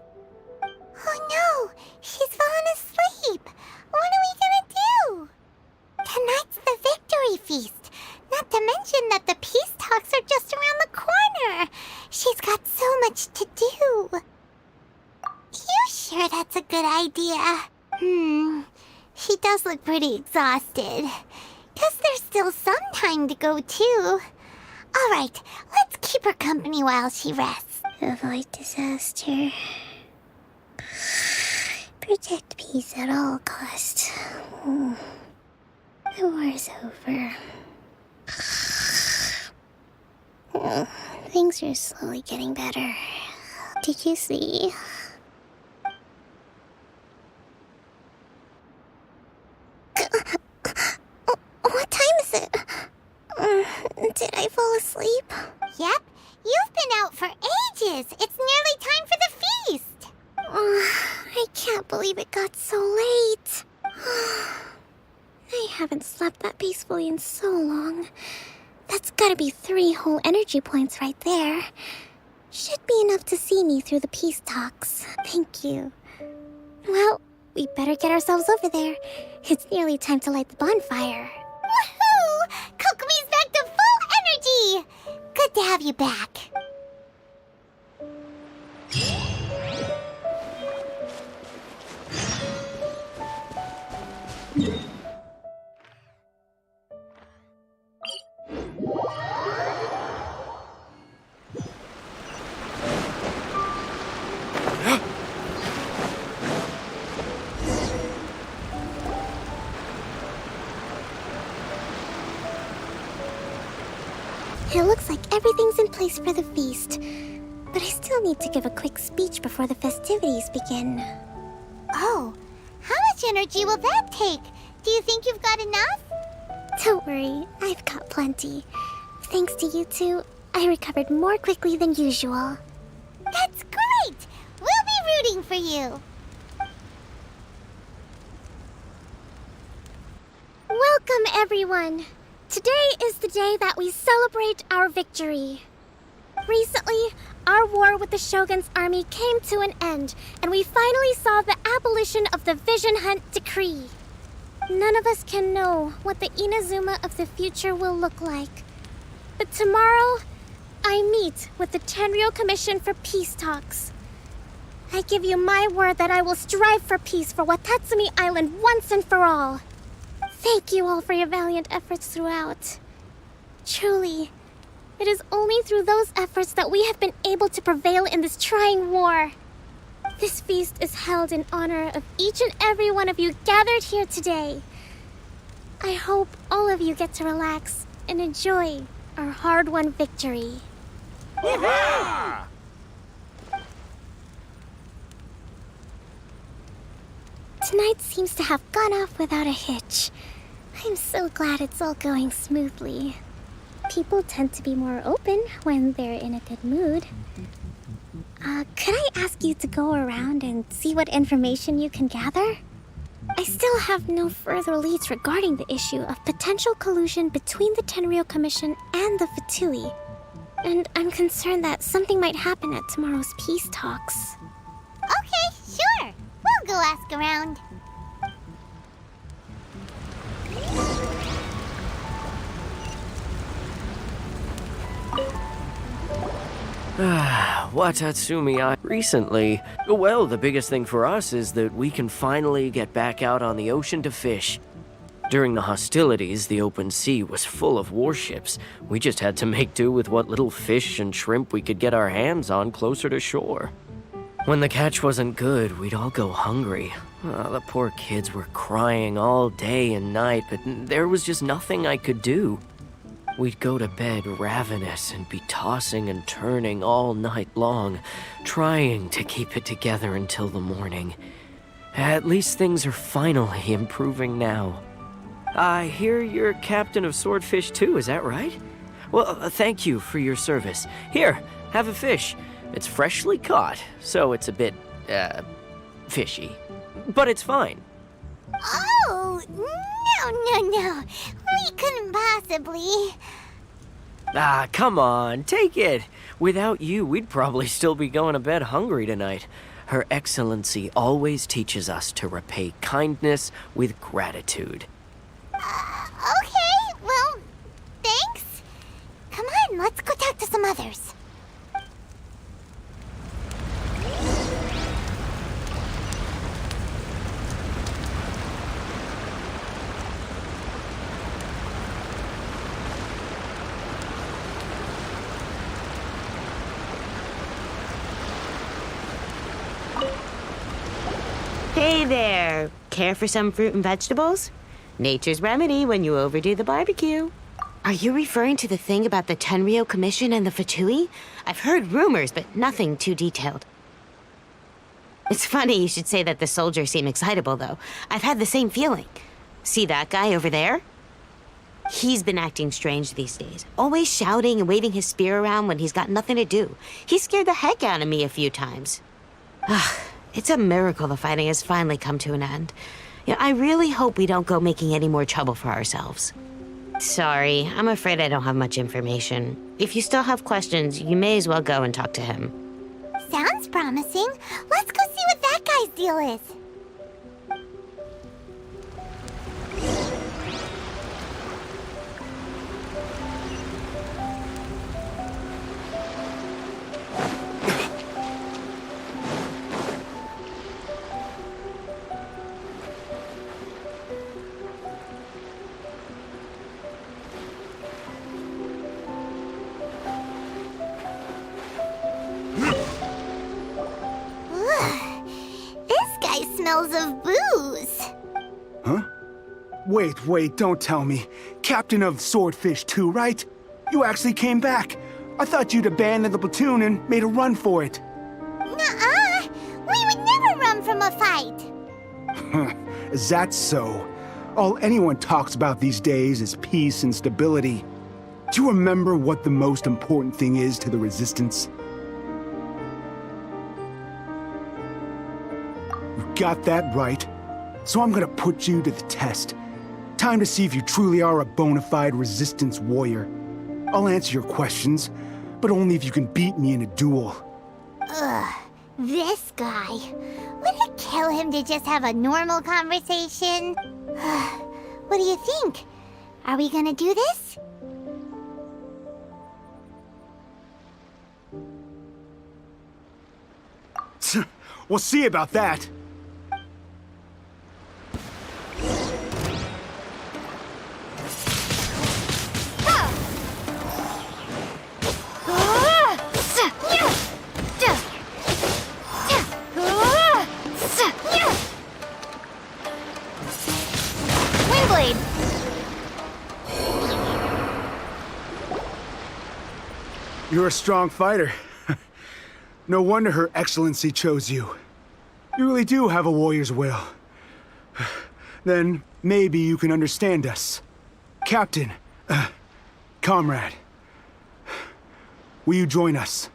Oh no, she's fallen asleep. What are we gonna do? Tonight's the victory feast. Not to mention that the peace talks are just around the corner. She's got so much to do. You sure that's a good idea? She does look pretty exhausted. Guess there's still some time to go too. Alright, let's keep her company while she rests. Avoid disaster. Protect peace at all costs. The war's over. Things are slowly getting better. Did you see? What time is it? Did I fall asleep? Yep, you've been out for ages. It's nearly time for the feast. I can't believe it got so late. I haven't slept that peacefully in so long. That's gotta be 3 whole energy points right there. Should be enough to see me through the peace talks. Thank you. Well, we better get ourselves over there. It's nearly time to light the bonfire. Woohoo! Kokomi's back to full energy! Good to have you back. It looks like everything's in place for the feast. But I still need to give a quick speech before the festivities begin. Oh, how much energy will that take? Do you think you've got enough? Don't worry, I've got plenty. Thanks to you two, I recovered more quickly than usual. That's great! We'll be rooting for you. Welcome, everyone! Today is the day that we celebrate our victory. Recently, our war with the Shogun's army came to an end, and we finally saw the abolition of the Vision Hunt Decree. None of us can know what the Inazuma of the future will look like. But tomorrow, I meet with the Tenryou Commission for peace talks. I give you my word that I will strive for peace for Watatsumi Island once and for all. Thank you all for your valiant efforts throughout. Truly, it is only through those efforts that we have been able to prevail in this trying war. This feast is held in honor of each and every one of you gathered here today. I hope all of you get to relax and enjoy our hard-won victory. Hurrah! Tonight seems to have gone off without a hitch. I'm so glad it's all going smoothly. People tend to be more open when they're in a good mood. Could I ask you to go around and see what information you can gather? I still have no further leads regarding the issue of potential collusion between the Tenryou Commission and the Fatui. And I'm concerned that something might happen at tomorrow's peace talks. Okay, sure. We'll go ask around. Watatsumi recently. Well, the biggest thing for us is that we can finally get back out on the ocean to fish. During the hostilities, the open sea was full of warships. We just had to make do with what little fish and shrimp we could get our hands on closer to shore. When the catch wasn't good, we'd all go hungry. The poor kids were crying all day and night, but there was just nothing I could do. We'd go to bed ravenous and be tossing and turning all night long, trying to keep it together until the morning. At least things are finally improving now. I hear you're captain of Swordfish too, is that right? Well, thank you for your service. Here, have a fish. It's freshly caught, so it's a bit, fishy. But it's fine. Oh, no. We couldn't possibly. Come on, take it. Without you, we'd probably still be going to bed hungry tonight. Her Excellency always teaches us to repay kindness with gratitude. Okay, well, thanks. Come on, let's go talk to some others. Hey there. Care for some fruit and vegetables? Nature's remedy when you overdo the barbecue. Are you referring to the thing about the Tenryou Commission and the Fatui? I've heard rumors, but nothing too detailed. It's funny you should say that the soldiers seem excitable, though. I've had the same feeling. See that guy over there? He's been acting strange these days. Always shouting and waving his spear around when he's got nothing to do. He scared the heck out of me a few times. It's a miracle the fighting has finally come to an end. Yeah, I really hope we don't go making any more trouble for ourselves. Sorry, I'm afraid I don't have much information. If you still have questions, you may as well go and talk to him. Sounds promising. Let's go see what that guy's deal is. Smells of booze. Huh? Wait, don't tell me. Captain of Swordfish 2, right? You actually came back. I thought you'd abandoned the platoon and made a run for it. Nuh-uh. We would never run from a fight. Is that so? All anyone talks about these days is peace and stability. Do you remember what the most important thing is to the Resistance? Got that right. So I'm gonna put you to the test. Time to see if you truly are a bona fide Resistance warrior. I'll answer your questions, but only if you can beat me in a duel. Ugh, this guy. Would it kill him to just have a normal conversation? What do you think? Are we gonna do this? We'll see about that. You're a strong fighter. No wonder Her Excellency chose you. You really do have a warrior's will. Then maybe you can understand us. Captain, comrade, will you join us?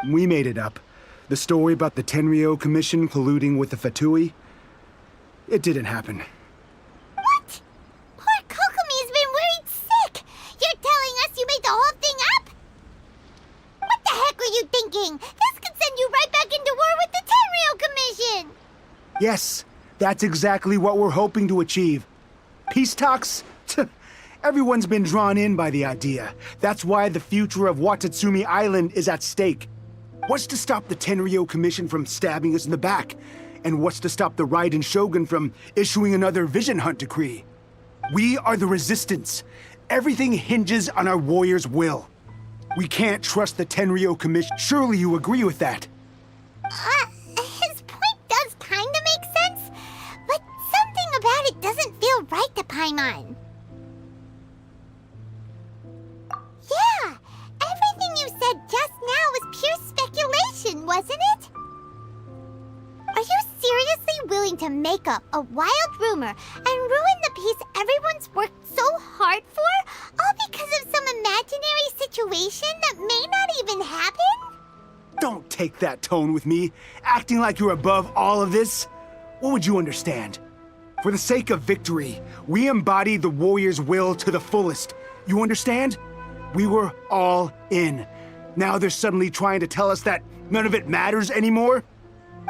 We made it up. The story about the Tenryou Commission colluding with the Fatui. It didn't happen. What? Poor Kokomi's been worried sick. You're telling us you made the whole thing up? What the heck were you thinking? This could send you right back into war with the Tenryou Commission. Yes, that's exactly what we're hoping to achieve. Peace talks? Everyone's been drawn in by the idea. That's why the future of Watatsumi Island is at stake. What's to stop the Tenryou Commission from stabbing us in the back? And what's to stop the Raiden Shogun from issuing another Vision Hunt decree? We are the Resistance. Everything hinges on our warrior's will. We can't trust the Tenryou Commission. Surely you agree with that? His point does kinda make sense, but something about it doesn't feel right to Paimon. Yeah, everything you said just now was pure speculation, wasn't it? Are you seriously willing to make up a wild rumor and ruin the peace everyone's worked so hard for, all because of some imaginary situation that may not even happen? Don't take that tone with me, acting like you're above all of this. What would you understand? For the sake of victory, we embodied the warrior's will to the fullest. You understand? We were all in. Now they're suddenly trying to tell us that none of it matters anymore?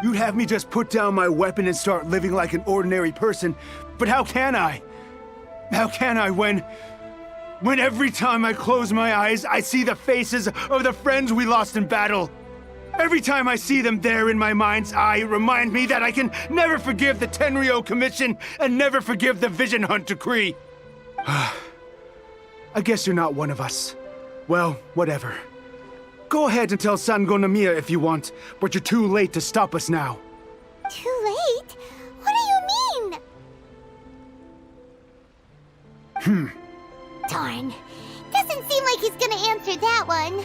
You'd have me just put down my weapon and start living like an ordinary person, but how can I? How can I when every time I close my eyes, I see the faces of the friends we lost in battle? Every time I see them there in my mind's eye, it reminds me that I can never forgive the Tenryou Commission and never forgive the Vision Hunt decree. I guess you're not one of us. Well, whatever. Go ahead and tell Sango Nomiya if you want, but you're too late to stop us now. Too late? What do you mean? Darn. Doesn't seem like he's gonna answer that one.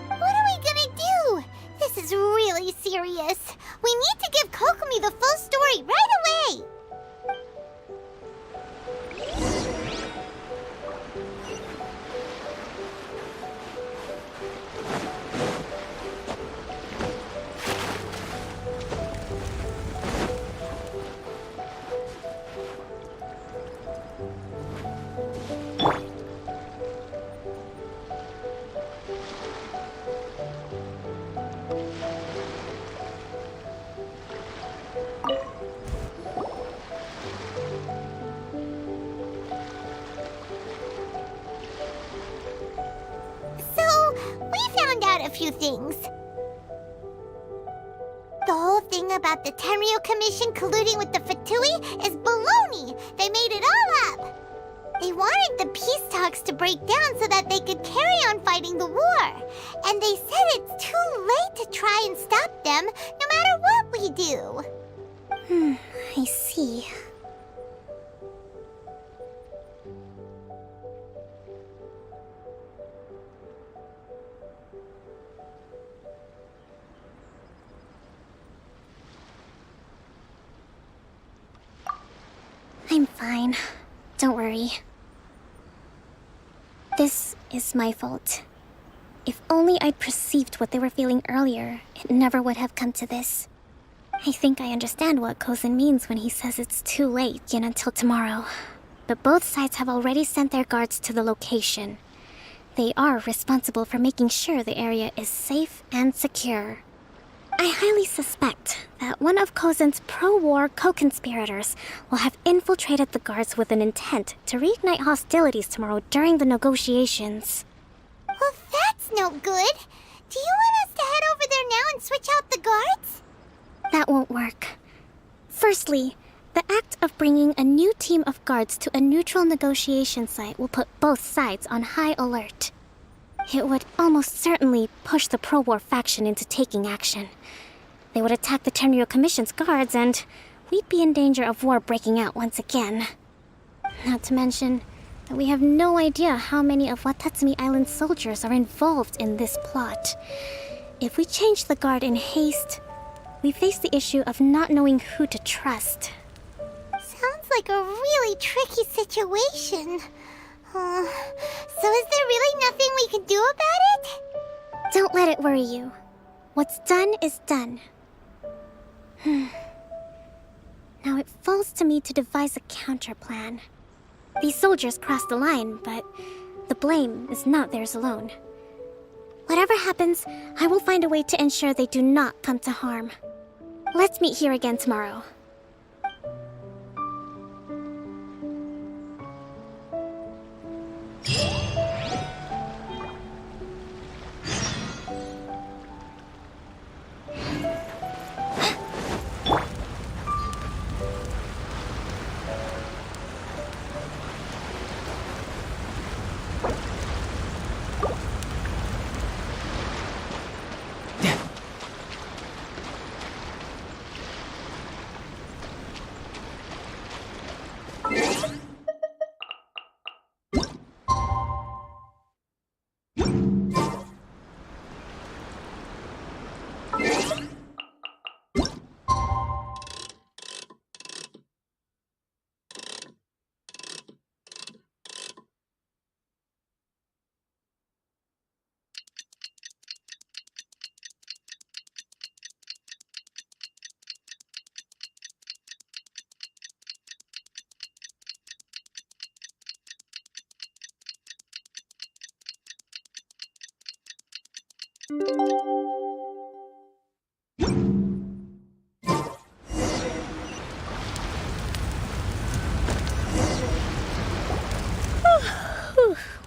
What are we gonna do? This is really serious. We need to give Kokomi the full story right away! A few things. The whole thing about the Tenryo Commission colluding with the Fatui is baloney. They made it all up. They wanted the peace talks to break down so that they could carry on fighting the war. And they said it's too late to try and stop them, no matter what we do. I see. I'm fine. Don't worry. This is my fault. If only I'd perceived what they were feeling earlier, it never would have come to this. I think I understand what Kozan means when he says it's too late yet until tomorrow. But both sides have already sent their guards to the location. They are responsible for making sure the area is safe and secure. I highly suspect that one of Kozan's pro-war co-conspirators will have infiltrated the guards with an intent to reignite hostilities tomorrow during the negotiations. Well, that's no good. Do you want us to head over there now and switch out the guards? That won't work. Firstly, the act of bringing a new team of guards to a neutral negotiation site will put both sides on high alert. It would almost certainly push the pro-war faction into taking action. They would attack the Tenryo Commission's guards, and we'd be in danger of war breaking out once again. Not to mention that we have no idea how many of Watatsumi Island's soldiers are involved in this plot. If we change the guard in haste, we face the issue of not knowing who to trust. Sounds like a really tricky situation. So is there really nothing we can do about it? Don't let it worry you. What's done is done. Now it falls to me to devise a counter plan. These soldiers crossed the line, but the blame is not theirs alone. Whatever happens, I will find a way to ensure they do not come to harm. Let's meet here again tomorrow.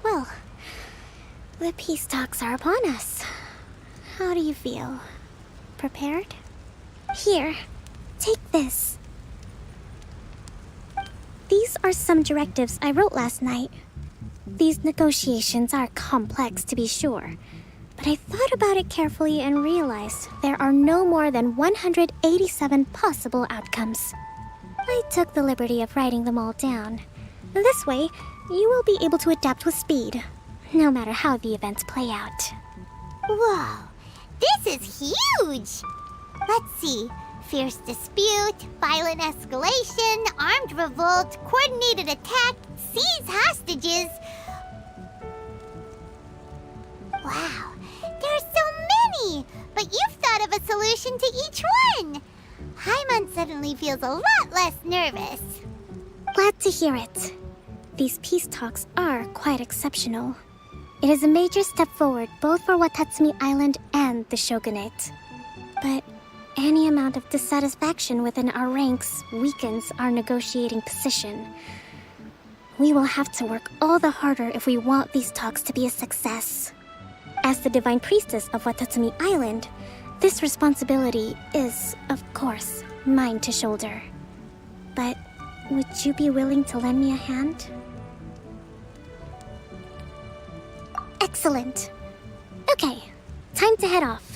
Well, the peace talks are upon us. How do you feel? Prepared? Here, take this. These are some directives I wrote last night. These negotiations are complex, to be sure, but But I thought about it carefully and realized there are no more than 187 possible outcomes. I took the liberty of writing them all down. This way, you will be able to adapt with speed, no matter how the events play out. Whoa, this is huge! Let's see. Fierce dispute, violent escalation, armed revolt, coordinated attack, seize hostages. Wow, there are so many! But you've thought of a solution to each one! Paimon suddenly feels a lot less nervous. Glad to hear it. These peace talks are quite exceptional. It is a major step forward both for Watatsumi Island and the Shogunate. But any amount of dissatisfaction within our ranks weakens our negotiating position. We will have to work all the harder if we want these talks to be a success. As the Divine Priestess of Watatsumi Island, this responsibility is, of course, mine to shoulder. But would you be willing to lend me a hand? Excellent. Okay, time to head off.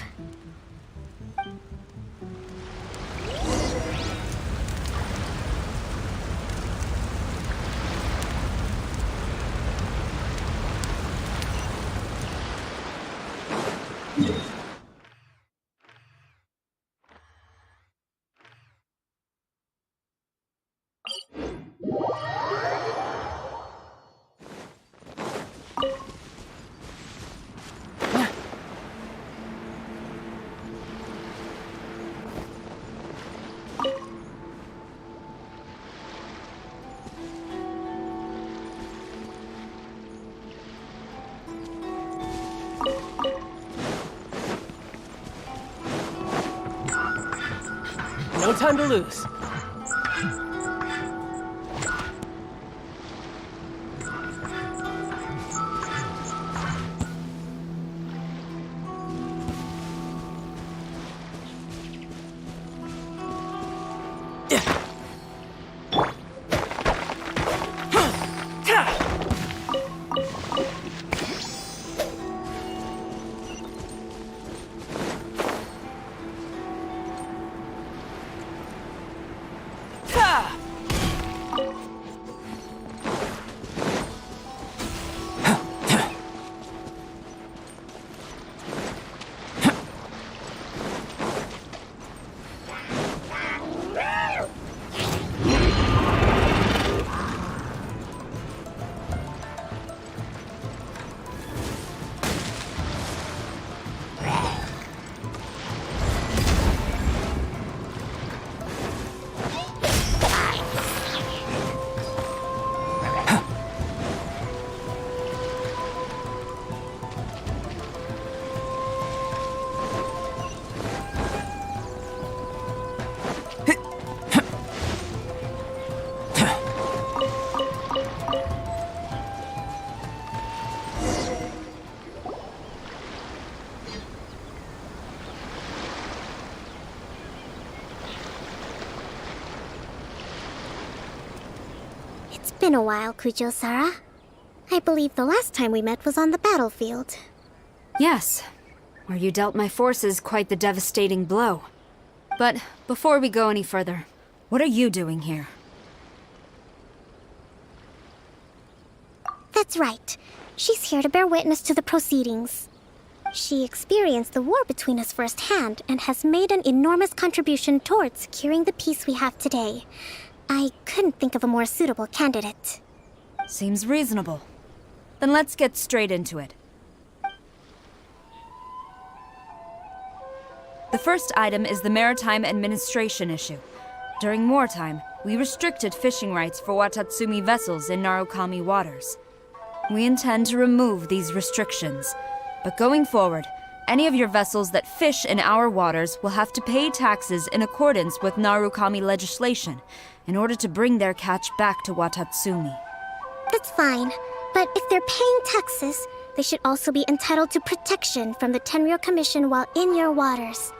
No time to lose. It's been a while, Kujo-Sara. I believe the last time we met was on the battlefield. Yes, where you dealt my forces quite the devastating blow. But before we go any further, what are you doing here? That's right. She's here to bear witness to the proceedings. She experienced the war between us firsthand and has made an enormous contribution towards securing the peace we have today. I couldn't think of a more suitable candidate. Seems reasonable. Then let's get straight into it. The first item is the maritime administration issue. During wartime, we restricted fishing rights for Watatsumi vessels in Narukami waters. We intend to remove these restrictions, but going forward, any of your vessels that fish in our waters will have to pay taxes in accordance with Narukami legislation in order to bring their catch back to Watatsumi. That's fine, but if they're paying taxes, they should also be entitled to protection from the Tenryou Commission while in your waters.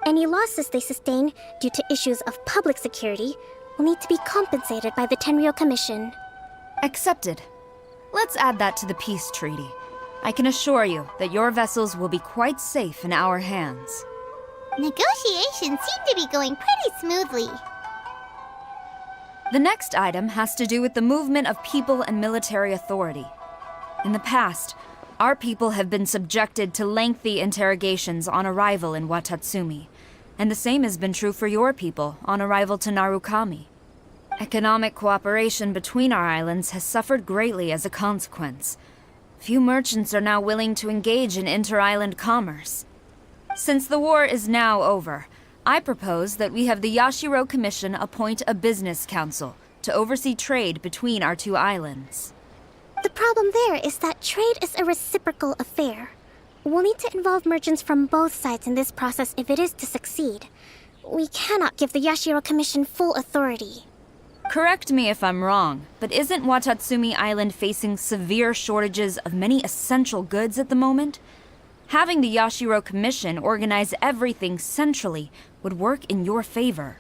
Any losses they sustain due to issues of public security will need to be compensated by the Tenryou Commission. Accepted. Let's add that to the peace treaty. I can assure you that your vessels will be quite safe in our hands. Negotiations seem to be going pretty smoothly. The next item has to do with the movement of people and military authority. In the past, our people have been subjected to lengthy interrogations on arrival in Watatsumi, and the same has been true for your people on arrival to Narukami. Economic cooperation between our islands has suffered greatly as a consequence. Few merchants are now willing to engage in inter-island commerce. Since the war is now over, I propose that we have the Yashiro Commission appoint a business council to oversee trade between our two islands. The problem there is that trade is a reciprocal affair. We'll need to involve merchants from both sides in this process if it is to succeed. We cannot give the Yashiro Commission full authority. Correct me if I'm wrong, but isn't Watatsumi Island facing severe shortages of many essential goods at the moment? Having the Yashiro Commission organize everything centrally would work in your favor.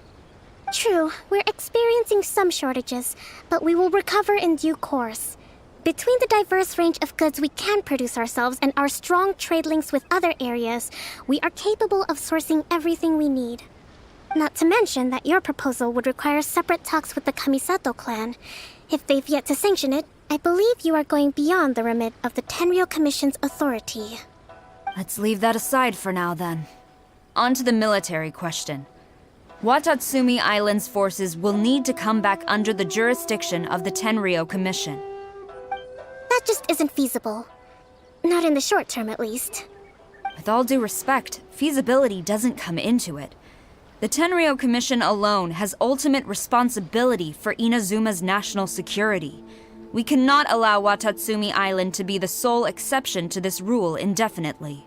True, we're experiencing some shortages, but we will recover in due course. Between the diverse range of goods we can produce ourselves and our strong trade links with other areas, we are capable of sourcing everything we need. Not to mention that your proposal would require separate talks with the Kamisato clan. If they've yet to sanction it, I believe you are going beyond the remit of the Tenryou Commission's authority. Let's leave that aside for now, then. On to the military question. Watatsumi Island's forces will need to come back under the jurisdiction of the Tenryou Commission. That just isn't feasible. Not in the short term, at least. With all due respect, feasibility doesn't come into it. The Tenryou Commission alone has ultimate responsibility for Inazuma's national security. We cannot allow Watatsumi Island to be the sole exception to this rule indefinitely.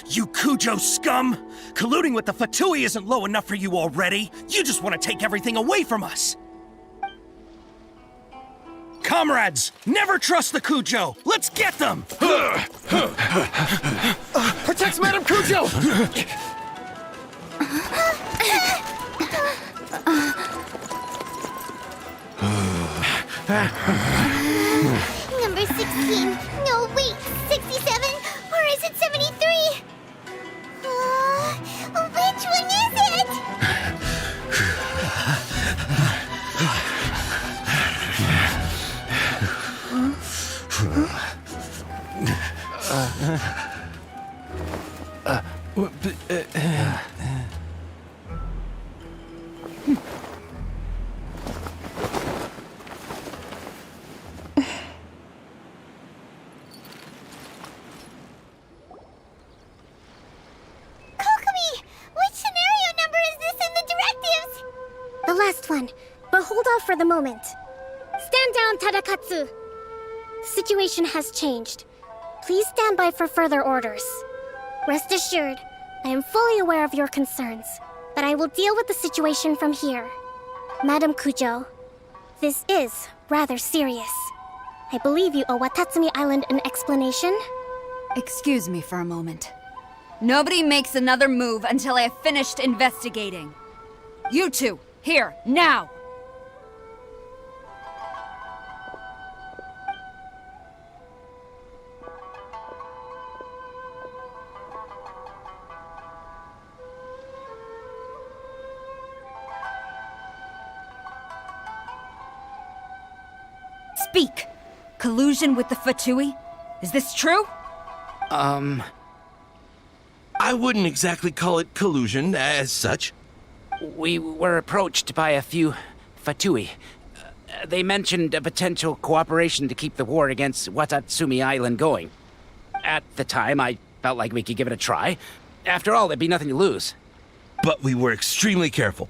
You Kujo scum! Colluding with the Fatui isn't low enough for you already! You just want to take everything away from us! Comrades, never trust the Kujo! Let's get them! Protect Madame Kujo! Number 16. No, wait. 67? Or is it 73? Which one is it? The last one, but hold off for the moment. Stand down, Tadakatsu! The situation has changed. Please stand by for further orders. Rest assured, I am fully aware of your concerns, but I will deal with the situation from here. Madam Kujo, this is rather serious. I believe you owe Watatsumi Island an explanation? Excuse me for a moment. Nobody makes another move until I have finished investigating. You two, here, now! Speak! Collusion with the Fatui? Is this true? I wouldn't exactly call it collusion as such. We were approached by a few Fatui. They mentioned a potential cooperation to keep the war against Watatsumi Island going. At the time, I felt like we could give it a try. After all, there'd be nothing to lose. But we were extremely careful.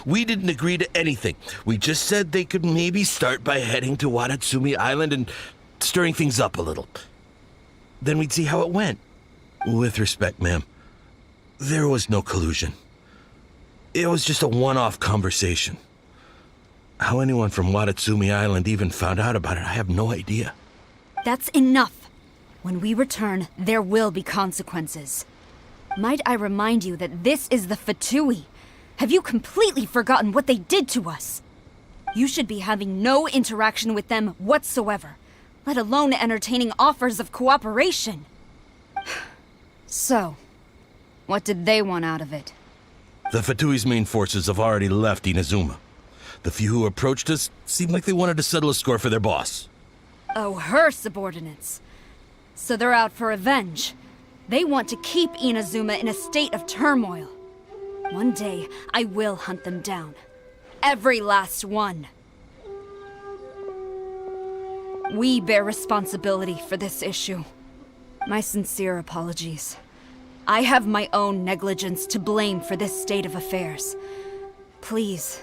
We didn't agree to anything. We just said they could maybe start by heading to Watatsumi Island and stirring things up a little. Then we'd see how it went. With respect, ma'am, there was no collusion. It was just a one-off conversation. How anyone from Watatsumi Island even found out about it, I have no idea. That's enough. When we return, there will be consequences. Might I remind you that this is the Fatui? Have you completely forgotten what they did to us? You should be having no interaction with them whatsoever. let alone entertaining offers of cooperation. So, what did they want out of it? The Fatui's main forces have already left Inazuma. The few who approached us seemed like they wanted to settle a score for their boss. Oh, her subordinates. So they're out for revenge. They want to keep Inazuma in a state of turmoil. One day, I will hunt them down. Every last one. We bear responsibility for this issue. My sincere apologies. I have my own negligence to blame for this state of affairs. Please,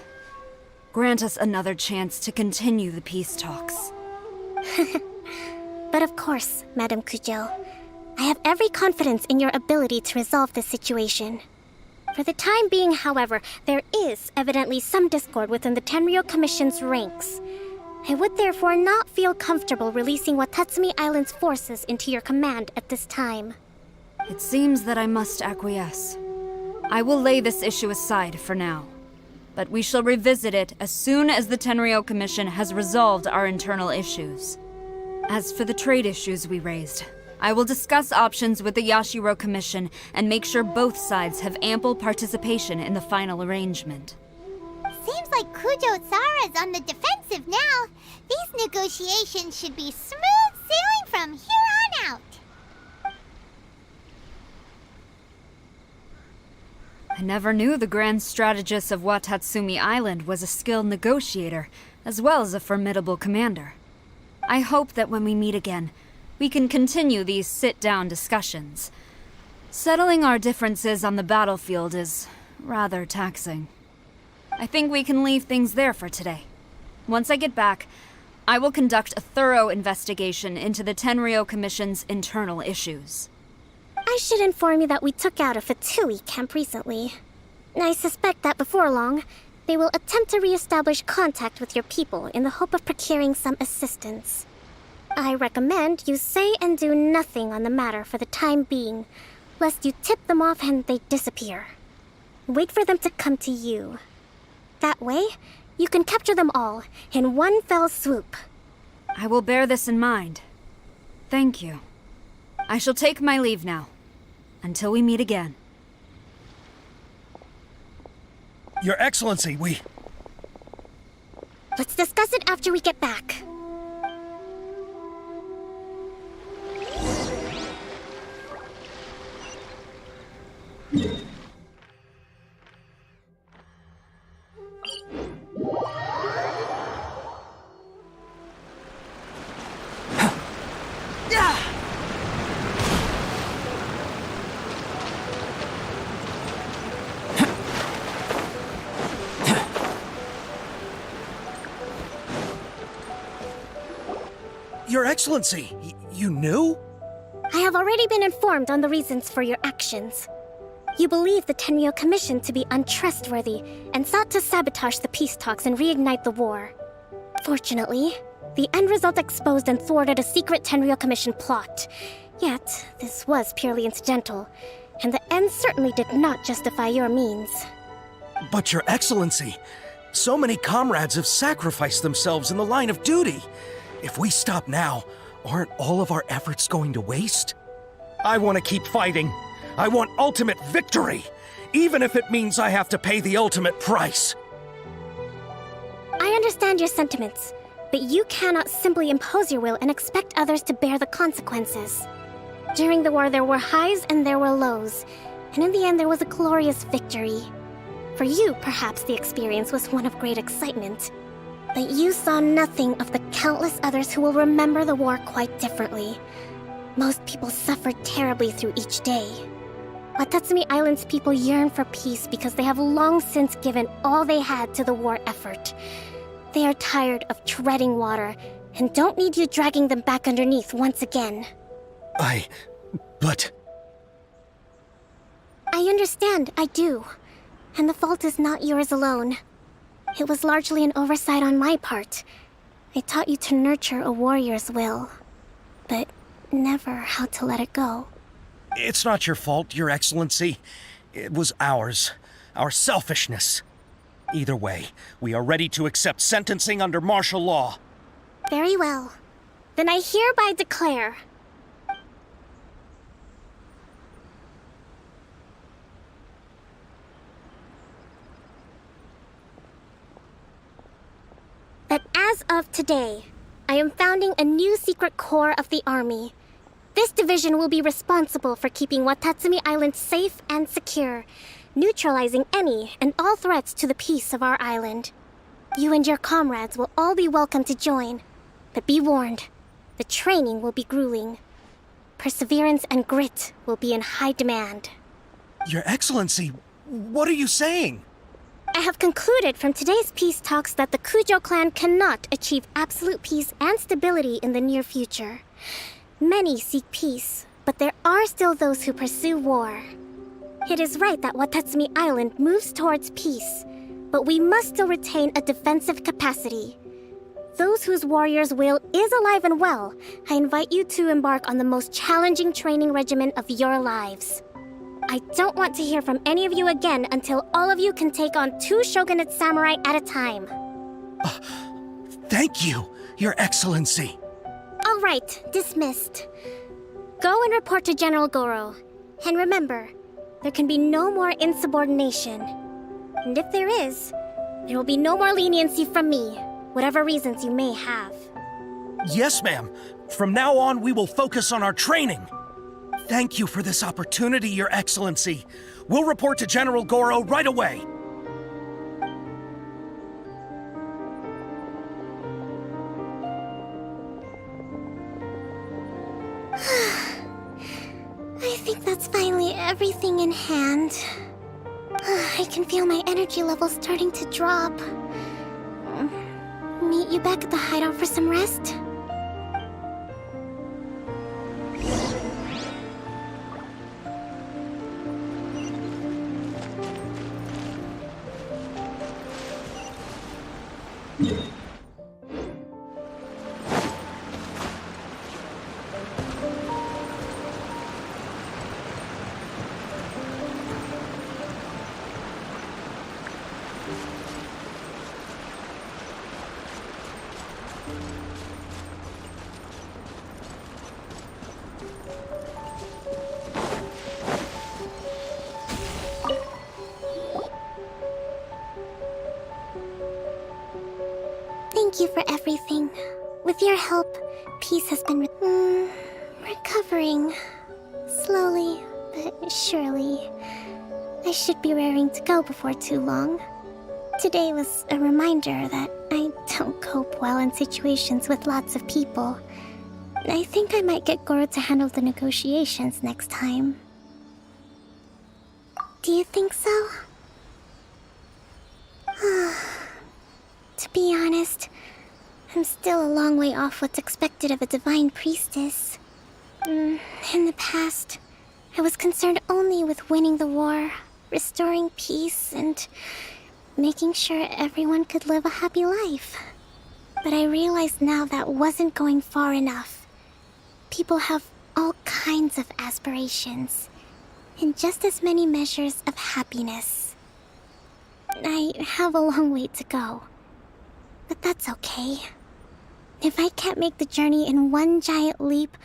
grant us another chance to continue the peace talks. But of course, Madame Kujo. I have every confidence in your ability to resolve this situation. For the time being, however, there is evidently some discord within the Tenryou Commission's ranks. I would therefore not feel comfortable releasing Watatsumi Island's forces into your command at this time. It seems that I must acquiesce. I will lay this issue aside for now. But we shall revisit it as soon as the Tenryou Commission has resolved our internal issues. As for the trade issues we raised, I will discuss options with the Yashiro Commission and make sure both sides have ample participation in the final arrangement. Seems like Kujo-sara's on the defensive now. These negotiations should be smooth sailing from here on out. I never knew the Grand Strategist of Watatsumi Island was a skilled negotiator, as well as a formidable commander. I hope that when we meet again, we can continue these sit-down discussions. Settling our differences on the battlefield is rather taxing. I think we can leave things there for today. Once I get back, I will conduct a thorough investigation into the Tenryou Commission's internal issues. I should inform you that we took out a Fatui camp recently. I suspect that before long, they will attempt to re-establish contact with your people in the hope of procuring some assistance. I recommend you say and do nothing on the matter for the time being, lest you tip them off and they disappear. Wait for them to come to you. That way, you can capture them all in one fell swoop. I will bear this in mind. Thank you. I shall take my leave now. Until we meet again. Your Excellency, Let's discuss it after we get back. Your Excellency, you knew? I have already been informed on the reasons for your actions. You believe the Tenryou Commission to be untrustworthy and sought to sabotage the peace talks and reignite the war. Fortunately, the end result exposed and thwarted a secret Tenryou Commission plot. Yet, this was purely incidental, and the end certainly did not justify your means. But Your Excellency, so many comrades have sacrificed themselves in the line of duty. If we stop now, aren't all of our efforts going to waste? I want to keep fighting. I want ultimate victory, even if it means I have to pay the ultimate price. I understand your sentiments, but you cannot simply impose your will and expect others to bear the consequences. During the war, there were highs and there were lows, and in the end, there was a glorious victory. For you, perhaps the experience was one of great excitement. But you saw nothing of the countless others who will remember the war quite differently. Most people suffered terribly through each day. Watatsumi Island's people yearn for peace because they have long since given all they had to the war effort. They are tired of treading water and don't need you dragging them back underneath once again. But... I understand, I do. And the fault is not yours alone. It was largely an oversight on my part. I taught you to nurture a warrior's will, but never how to let it go. It's not your fault, Your Excellency. It was ours. Our selfishness. Either way, we are ready to accept sentencing under martial law. Very well. Then I hereby declare that as of today, I am founding a new secret corps of the army. This division will be responsible for keeping Watatsumi Island safe and secure, neutralizing any and all threats to the peace of our island. You and your comrades will all be welcome to join, but be warned, the training will be grueling. Perseverance and grit will be in high demand. Your Excellency, what are you saying? I have concluded from today's peace talks that the Kujo clan cannot achieve absolute peace and stability in the near future. Many seek peace, but there are still those who pursue war. It is right that Watatsumi Island moves towards peace, but we must still retain a defensive capacity. Those whose warrior's will is alive and well, I invite you to embark on the most challenging training regimen of your lives. I don't want to hear from any of you again until all of you can take on 2 shogunate samurai at a time. Thank you, Your Excellency. All right, dismissed. Go and report to General Goro. And remember, there can be no more insubordination. And if there is, there will be no more leniency from me, whatever reasons you may have. Yes, ma'am. From now on, we will focus on our training. Thank you for this opportunity, Your Excellency. We'll report to General Goro right away. I think that's finally everything in hand. I can feel my energy levels starting to drop. Meet you back at the hideout for some rest? Thank you for everything. With your help, peace has been recovering. Slowly, but surely. I should be raring to go before too long. Today was a reminder that I don't cope well in situations with lots of people. I think I might get Goro to handle the negotiations next time. Do you think so? To be honest, I'm still a long way off what's expected of a divine priestess. In the past, I was concerned only with winning the war, restoring peace, and making sure everyone could live a happy life. But I realize now that wasn't going far enough. People have all kinds of aspirations, and just as many measures of happiness. I have a long way to go. But that's okay. If I can't make the journey in one giant leap,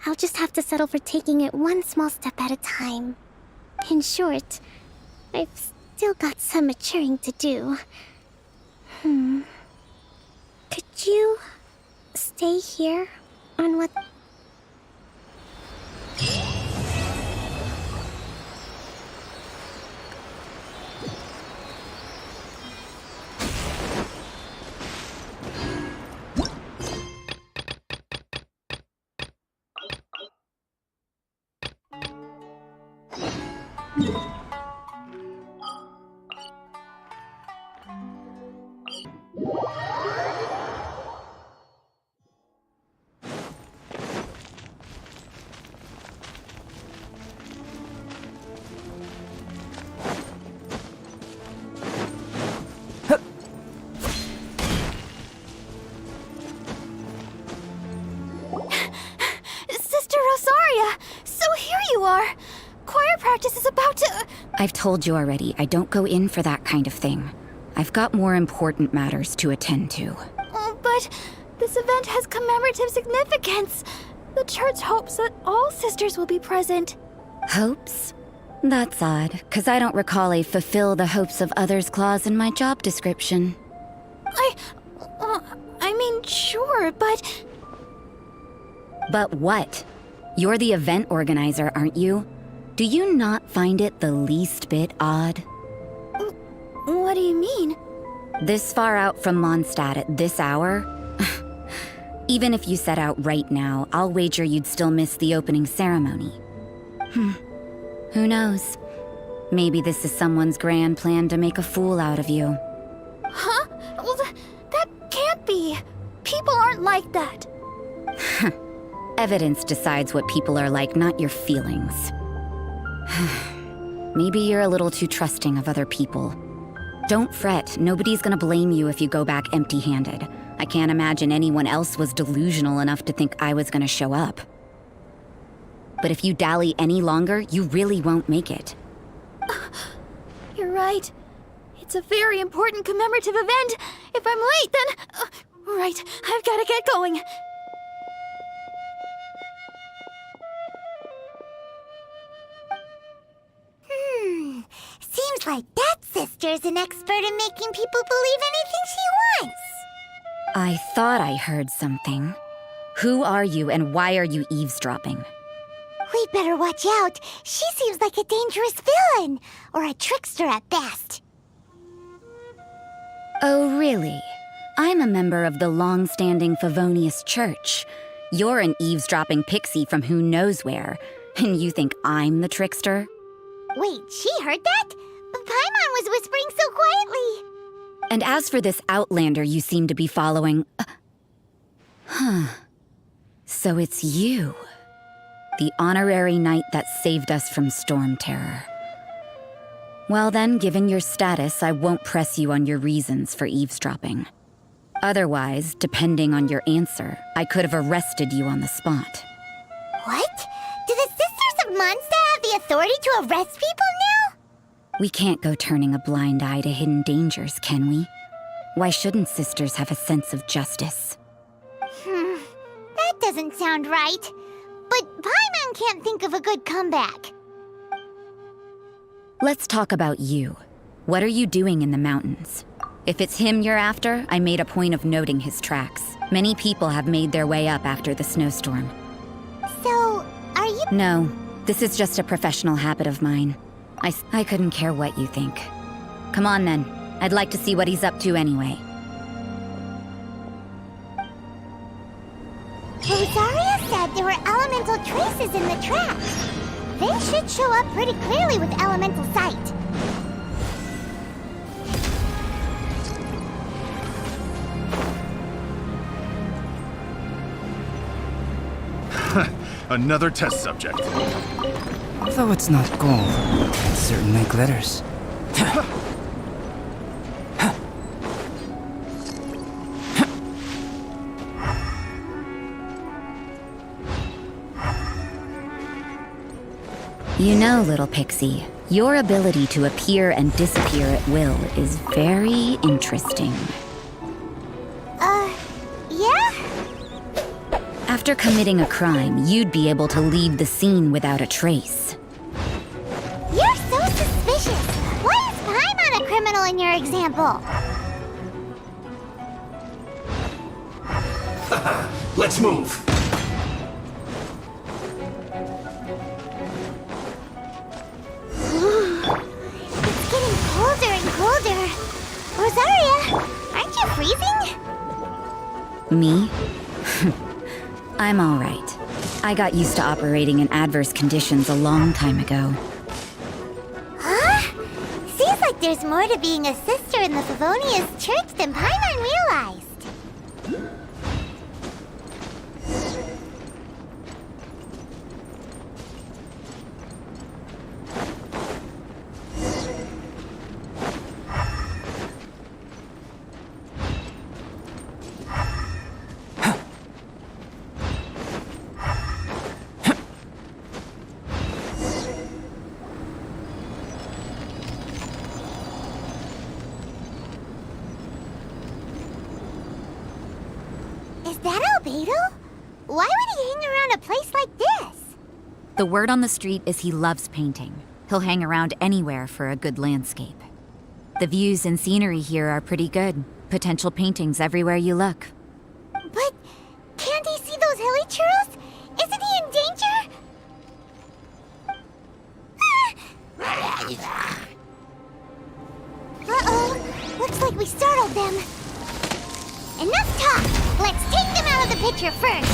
I'll just have to settle for taking it one small step at a time. In short, I've still got some maturing to do. Could you stay here on what... I've told you already, I don't go in for that kind of thing. I've got more important matters to attend to. But This event has commemorative significance. The church hopes that all sisters will be present. Hopes? That's odd, because I don't recall a fulfill the hopes of others clause in my job description. I mean, sure, but... But what? You're the event organizer, aren't you? Do you not find it the least bit odd? What do you mean? This far out from Mondstadt at this hour? Even if you set out right now, I'll wager you'd still miss the opening ceremony. Who knows? Maybe this is someone's grand plan to make a fool out of you. Huh? Well, that can't be. People aren't like that. Evidence decides what people are like, not your feelings. Maybe you're a little too trusting of other people. Don't fret, nobody's gonna blame you if you go back empty-handed. I can't imagine anyone else was delusional enough to think I was gonna show up. But if you dally any longer, you really won't make it. You're right. It's a very important commemorative event. If I'm late, then... right, I've gotta get going. Seems like that sister's an expert in making people believe anything she wants. I thought I heard something. Who are you and why are you eavesdropping? We'd better watch out. She seems like a dangerous villain, or a trickster at best. Oh, really? I'm a member of the long-standing Favonius Church. You're an eavesdropping pixie from who knows where, and you think I'm the trickster? Wait, she heard that? But Paimon was whispering so quietly. And as for this outlander you seem to be following... So it's you. The honorary knight that saved us from storm terror. Well then, given your status, I won't press you on your reasons for eavesdropping. Otherwise, depending on your answer, I could have arrested you on the spot. What? Do the Sisters of Mondstadt have the authority to arrest people now? We can't go turning a blind eye to hidden dangers, can we? Why shouldn't sisters have a sense of justice? That doesn't sound right. But Paimon can't think of a good comeback. Let's talk about you. What are you doing in the mountains? If it's him you're after, I made a point of noting his tracks. Many people have made their way up after the snowstorm. So, are you... No, this is just a professional habit of mine. I couldn't care what you think. Come on then. I'd like to see what he's up to anyway. Rosaria said there were elemental traces in the tracks. They should show up pretty clearly with elemental sight. Another test subject. Though it's not gold, it certainly glitters. You know, little pixie, your ability to appear and disappear at will is very interesting. Yeah? After committing a crime, you'd be able to leave the scene without a trace. You're so suspicious. Why is Paimon a criminal in your example? Let's move. It's getting colder and colder. Rosaria, aren't you freezing? Me? I'm all right. I got used to operating in adverse conditions a long time ago. Huh? Seems like there's more to being a sister in the Favonius Church than Paimon realized. Is that Albedo? Why would he hang around a place like this? The word on the street is he loves painting. He'll hang around anywhere for a good landscape. The views and scenery here are pretty good. Potential paintings everywhere you look. But can't he see those hilichurls? Isn't he in danger? Uh-oh. Looks like we startled them. Enough talk. Let's take them out of the picture first.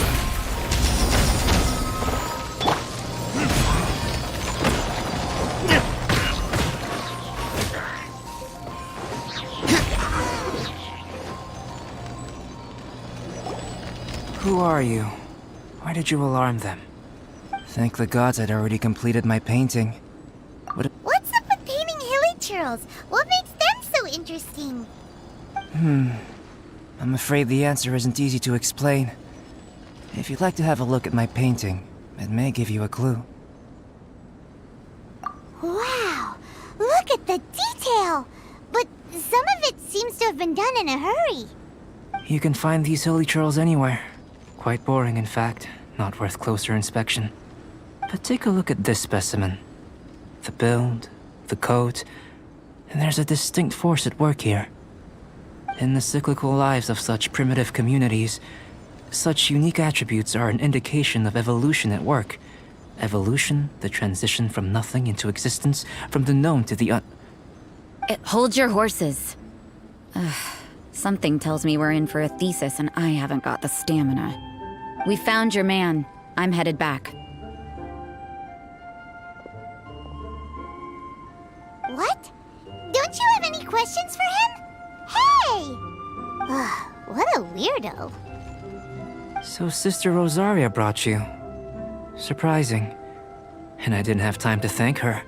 Who are you? Why did you alarm them? Thank the gods I'd already completed my painting. What's up with painting hilichurls? What makes them so interesting? I'm afraid the answer isn't easy to explain. If you'd like to have a look at my painting, it may give you a clue. Wow! Look at the detail! But some of it seems to have been done in a hurry. You can find these hilichurls anywhere. Quite boring, in fact. Not worth closer inspection. But take a look at this specimen. The build, the coat, and there's a distinct force at work here. In the cyclical lives of such primitive communities, such unique attributes are an indication of evolution at work. Evolution, the transition from nothing into existence, from the known to the Hold your horses. Something tells me we're in for a thesis and I haven't got the stamina. We found your man. I'm headed back. What? Don't you have any questions for him? Hey! What a weirdo. So Sister Rosaria brought you. Surprising. And I didn't have time to thank her.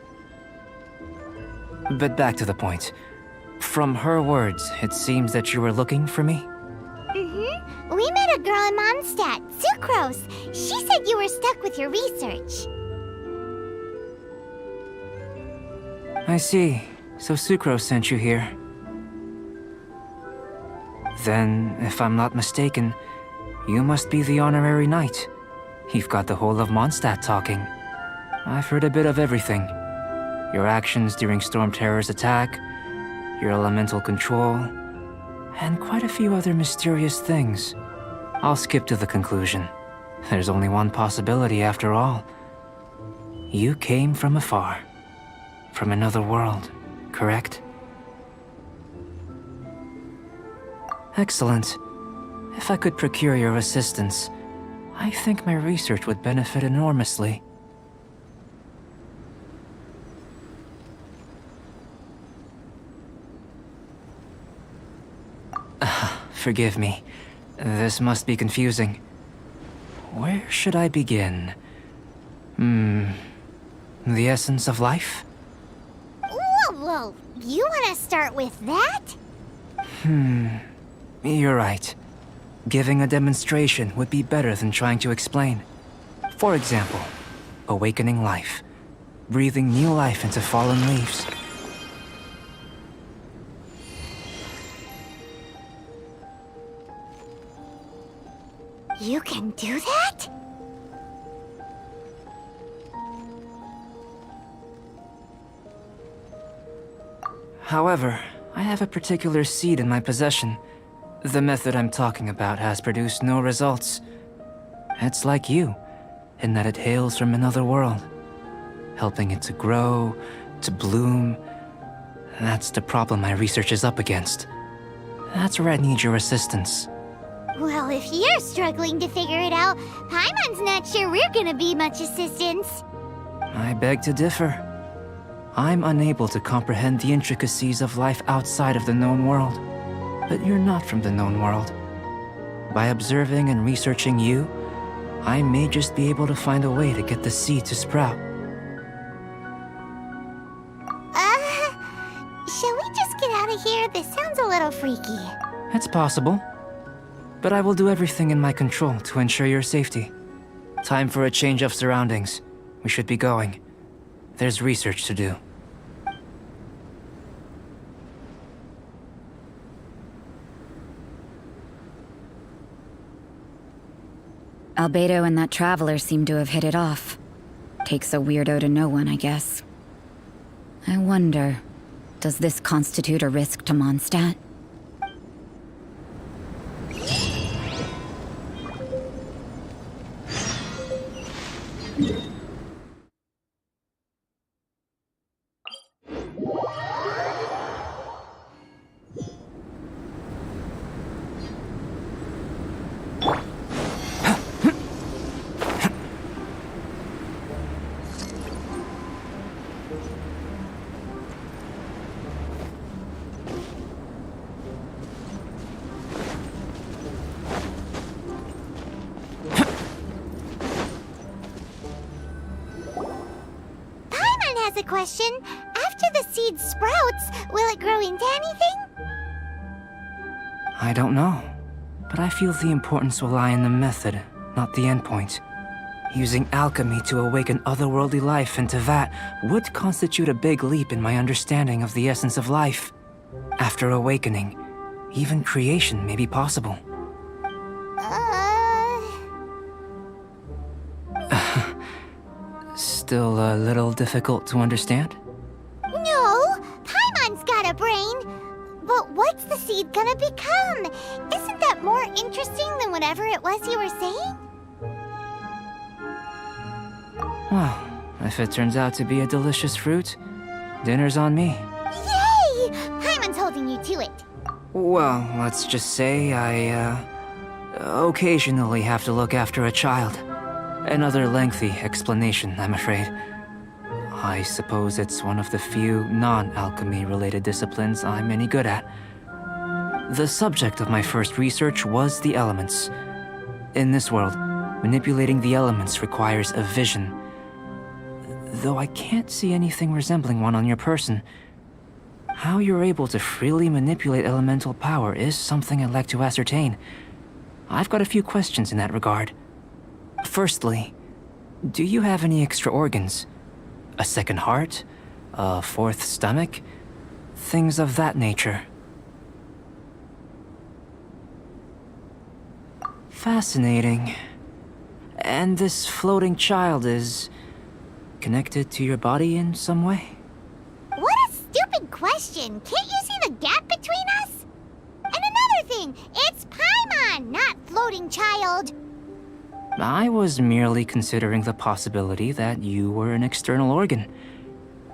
But back to the point. From her words, it seems that you were looking for me? We met a girl in Mondstadt, Sucrose. She said you were stuck with your research. I see. So Sucrose sent you here. Then, if I'm not mistaken, you must be the honorary knight. You've got the whole of Mondstadt talking. I've heard a bit of everything. Your actions during Storm Terror's attack, your elemental control, and quite a few other mysterious things. I'll skip to the conclusion. There's only one possibility after all. You came from afar. From another world, correct? Excellent. If I could procure your assistance, I think my research would benefit enormously. Forgive me. This must be confusing. Where should I begin? The essence of life? Whoa. You want to start with that? You're right. Giving a demonstration would be better than trying to explain. For example, awakening life. Breathing new life into fallen leaves. You can do that? However, I have a particular seed in my possession. The method I'm talking about has produced no results. It's like you, in that it hails from another world. Helping it to grow, to bloom. That's the problem my research is up against. That's where I need your assistance. Well, if you're struggling to figure it out, Paimon's not sure we're gonna be much assistance. I beg to differ. I'm unable to comprehend the intricacies of life outside of the known world. But you're not from the known world. By observing and researching you, I may just be able to find a way to get the seed to sprout. Shall we just get out of here? This sounds a little freaky. It's possible. But I will do everything in my control to ensure your safety. Time for a change of surroundings. We should be going. There's research to do. Albedo and that traveler seem to have hit it off. Takes a weirdo to know one, I guess. I wonder, does this constitute a risk to Mondstadt? A question. After the seed sprouts, will it grow into anything? I don't know, but I feel the importance will lie in the method, not the endpoint. Using alchemy to awaken otherworldly life into that would constitute a big leap in my understanding of the essence of life. After awakening, even creation may be possible. Still a little difficult to understand? No, Paimon's got a brain. But what's the seed gonna become? Isn't that more interesting than whatever it was you were saying? Well, if it turns out to be a delicious fruit, dinner's on me. Yay! Paimon's holding you to it. Well, let's just say I, occasionally have to look after a child. Another lengthy explanation, I'm afraid. I suppose it's one of the few non-alchemy related disciplines I'm any good at. The subject of my first research was the elements. In this world, manipulating the elements requires a vision. Though I can't see anything resembling one on your person, how you're able to freely manipulate elemental power is something I'd like to ascertain. I've got a few questions in that regard. Firstly, do you have any extra organs? A second heart? A fourth stomach? Things of that nature. Fascinating. And this floating child is connected to your body in some way? What a stupid question! Can't you see the gap between us? And another thing, it's Paimon, not floating child. I was merely considering the possibility that you were an external organ.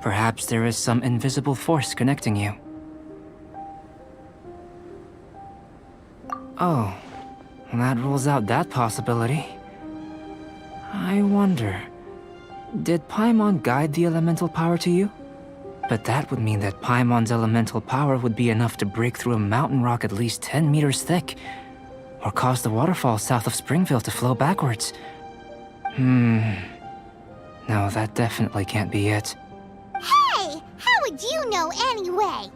Perhaps there is some invisible force connecting you. Oh, that rules out that possibility. I wonder, did Paimon guide the elemental power to you? But that would mean that Paimon's elemental power would be enough to break through a mountain rock at least 10 meters thick, or cause the waterfall south of Springville to flow backwards. No, that definitely can't be it. Hey! How would you know anyway?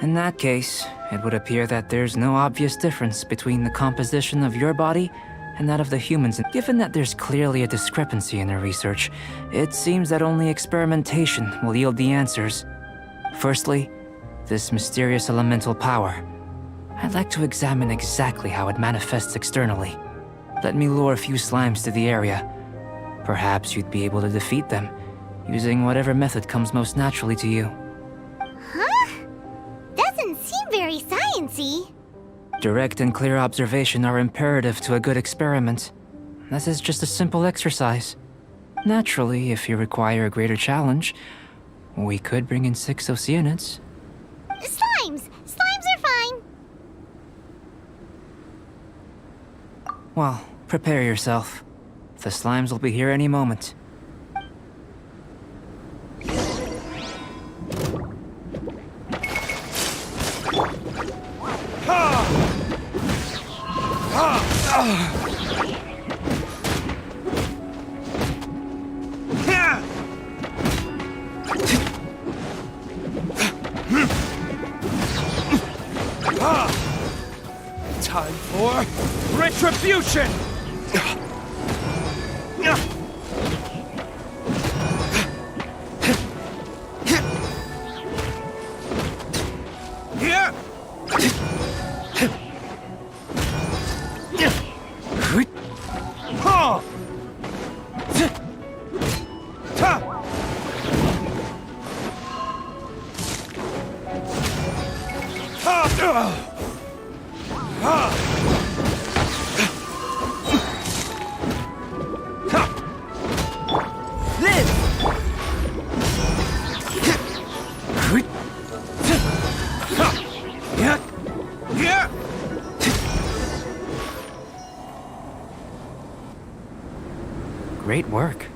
In that case, it would appear that there's no obvious difference between the composition of your body and that of the humans. Given that there's clearly a discrepancy in their research, it seems that only experimentation will yield the answers. Firstly, this mysterious elemental power. I'd like to examine exactly how it manifests externally. Let me lure a few slimes to the area. Perhaps you'd be able to defeat them, using whatever method comes most naturally to you. Huh? Doesn't seem very sciencey. Direct and clear observation are imperative to a good experiment. This is just a simple exercise. Naturally, if you require a greater challenge, we could bring in 6 Oceanids. Slimes! Slimes are fine! Well, prepare yourself. The slimes will be here any moment. Time for retribution! Here! Great work.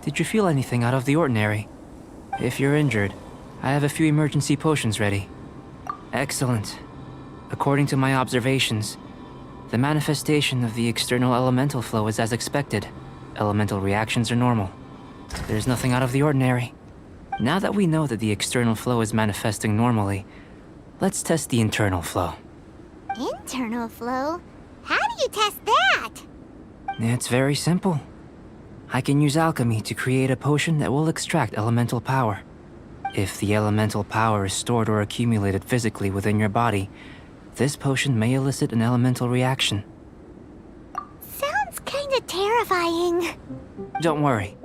Did you feel anything out of the ordinary? If you're injured, I have a few emergency potions ready. Excellent. According to my observations, the manifestation of the external elemental flow is as expected. Elemental reactions are normal. There's nothing out of the ordinary. Now that we know that the external flow is manifesting normally, let's test the internal flow. Internal flow? How do you test that? It's very simple. I can use alchemy to create a potion that will extract elemental power. If the elemental power is stored or accumulated physically within your body, this potion may elicit an elemental reaction. Sounds kinda terrifying. Don't worry.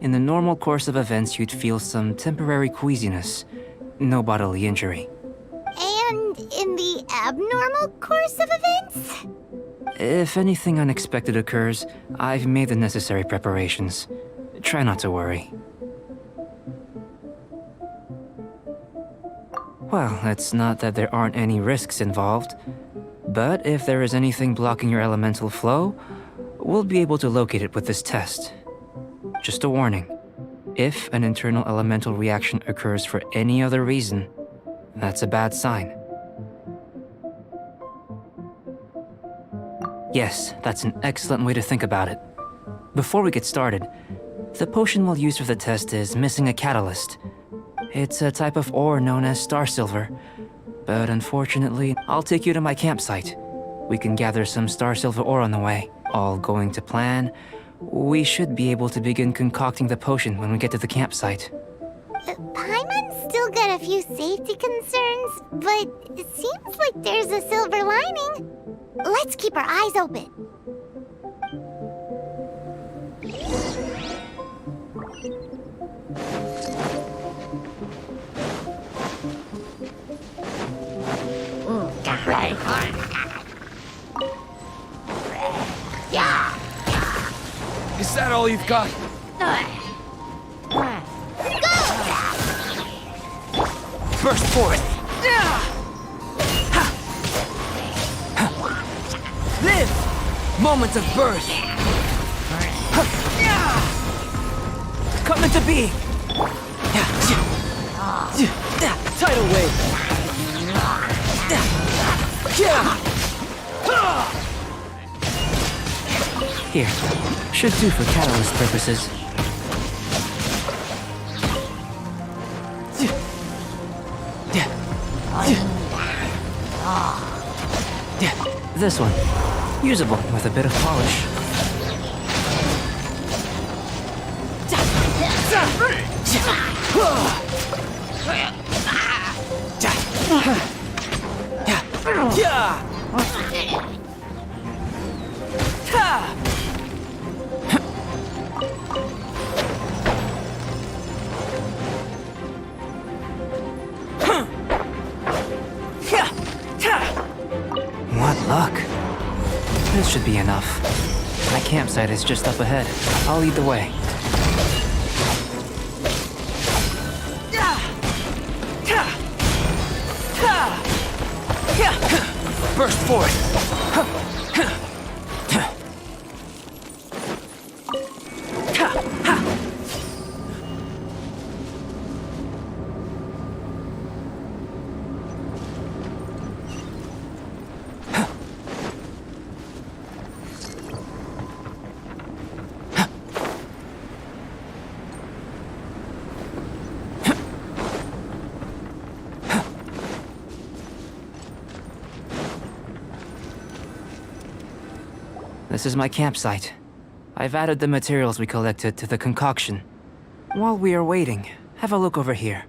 In the normal course of events, you'd feel some temporary queasiness. No bodily injury. And in the abnormal course of events? If anything unexpected occurs, I've made the necessary preparations. Try not to worry. Well, it's not that there aren't any risks involved, but if there is anything blocking your elemental flow, we'll be able to locate it with this test. Just a warning. If an internal elemental reaction occurs for any other reason, that's a bad sign. Yes, that's an excellent way to think about it. Before we get started, the potion we'll use for the test is missing a catalyst. It's a type of ore known as star silver, but unfortunately, I'll take you to my campsite. We can gather some star silver ore on the way. All going to plan, we should be able to begin concocting the potion when we get to the campsite. Paimon's still got a few safety concerns, but it seems like there's a silver lining. Let's keep our eyes open. Is that all you've got? Burst forth! Live! Moments of birth! Come into being! Tidal wave! Here, should do for catalyst purposes. This one, usable with a bit of polish. What luck. This should be enough. My campsite is just up ahead. I'll lead the way. Burst forth! This is my campsite. I've added the materials we collected to the concoction. While we are waiting, have a look over here.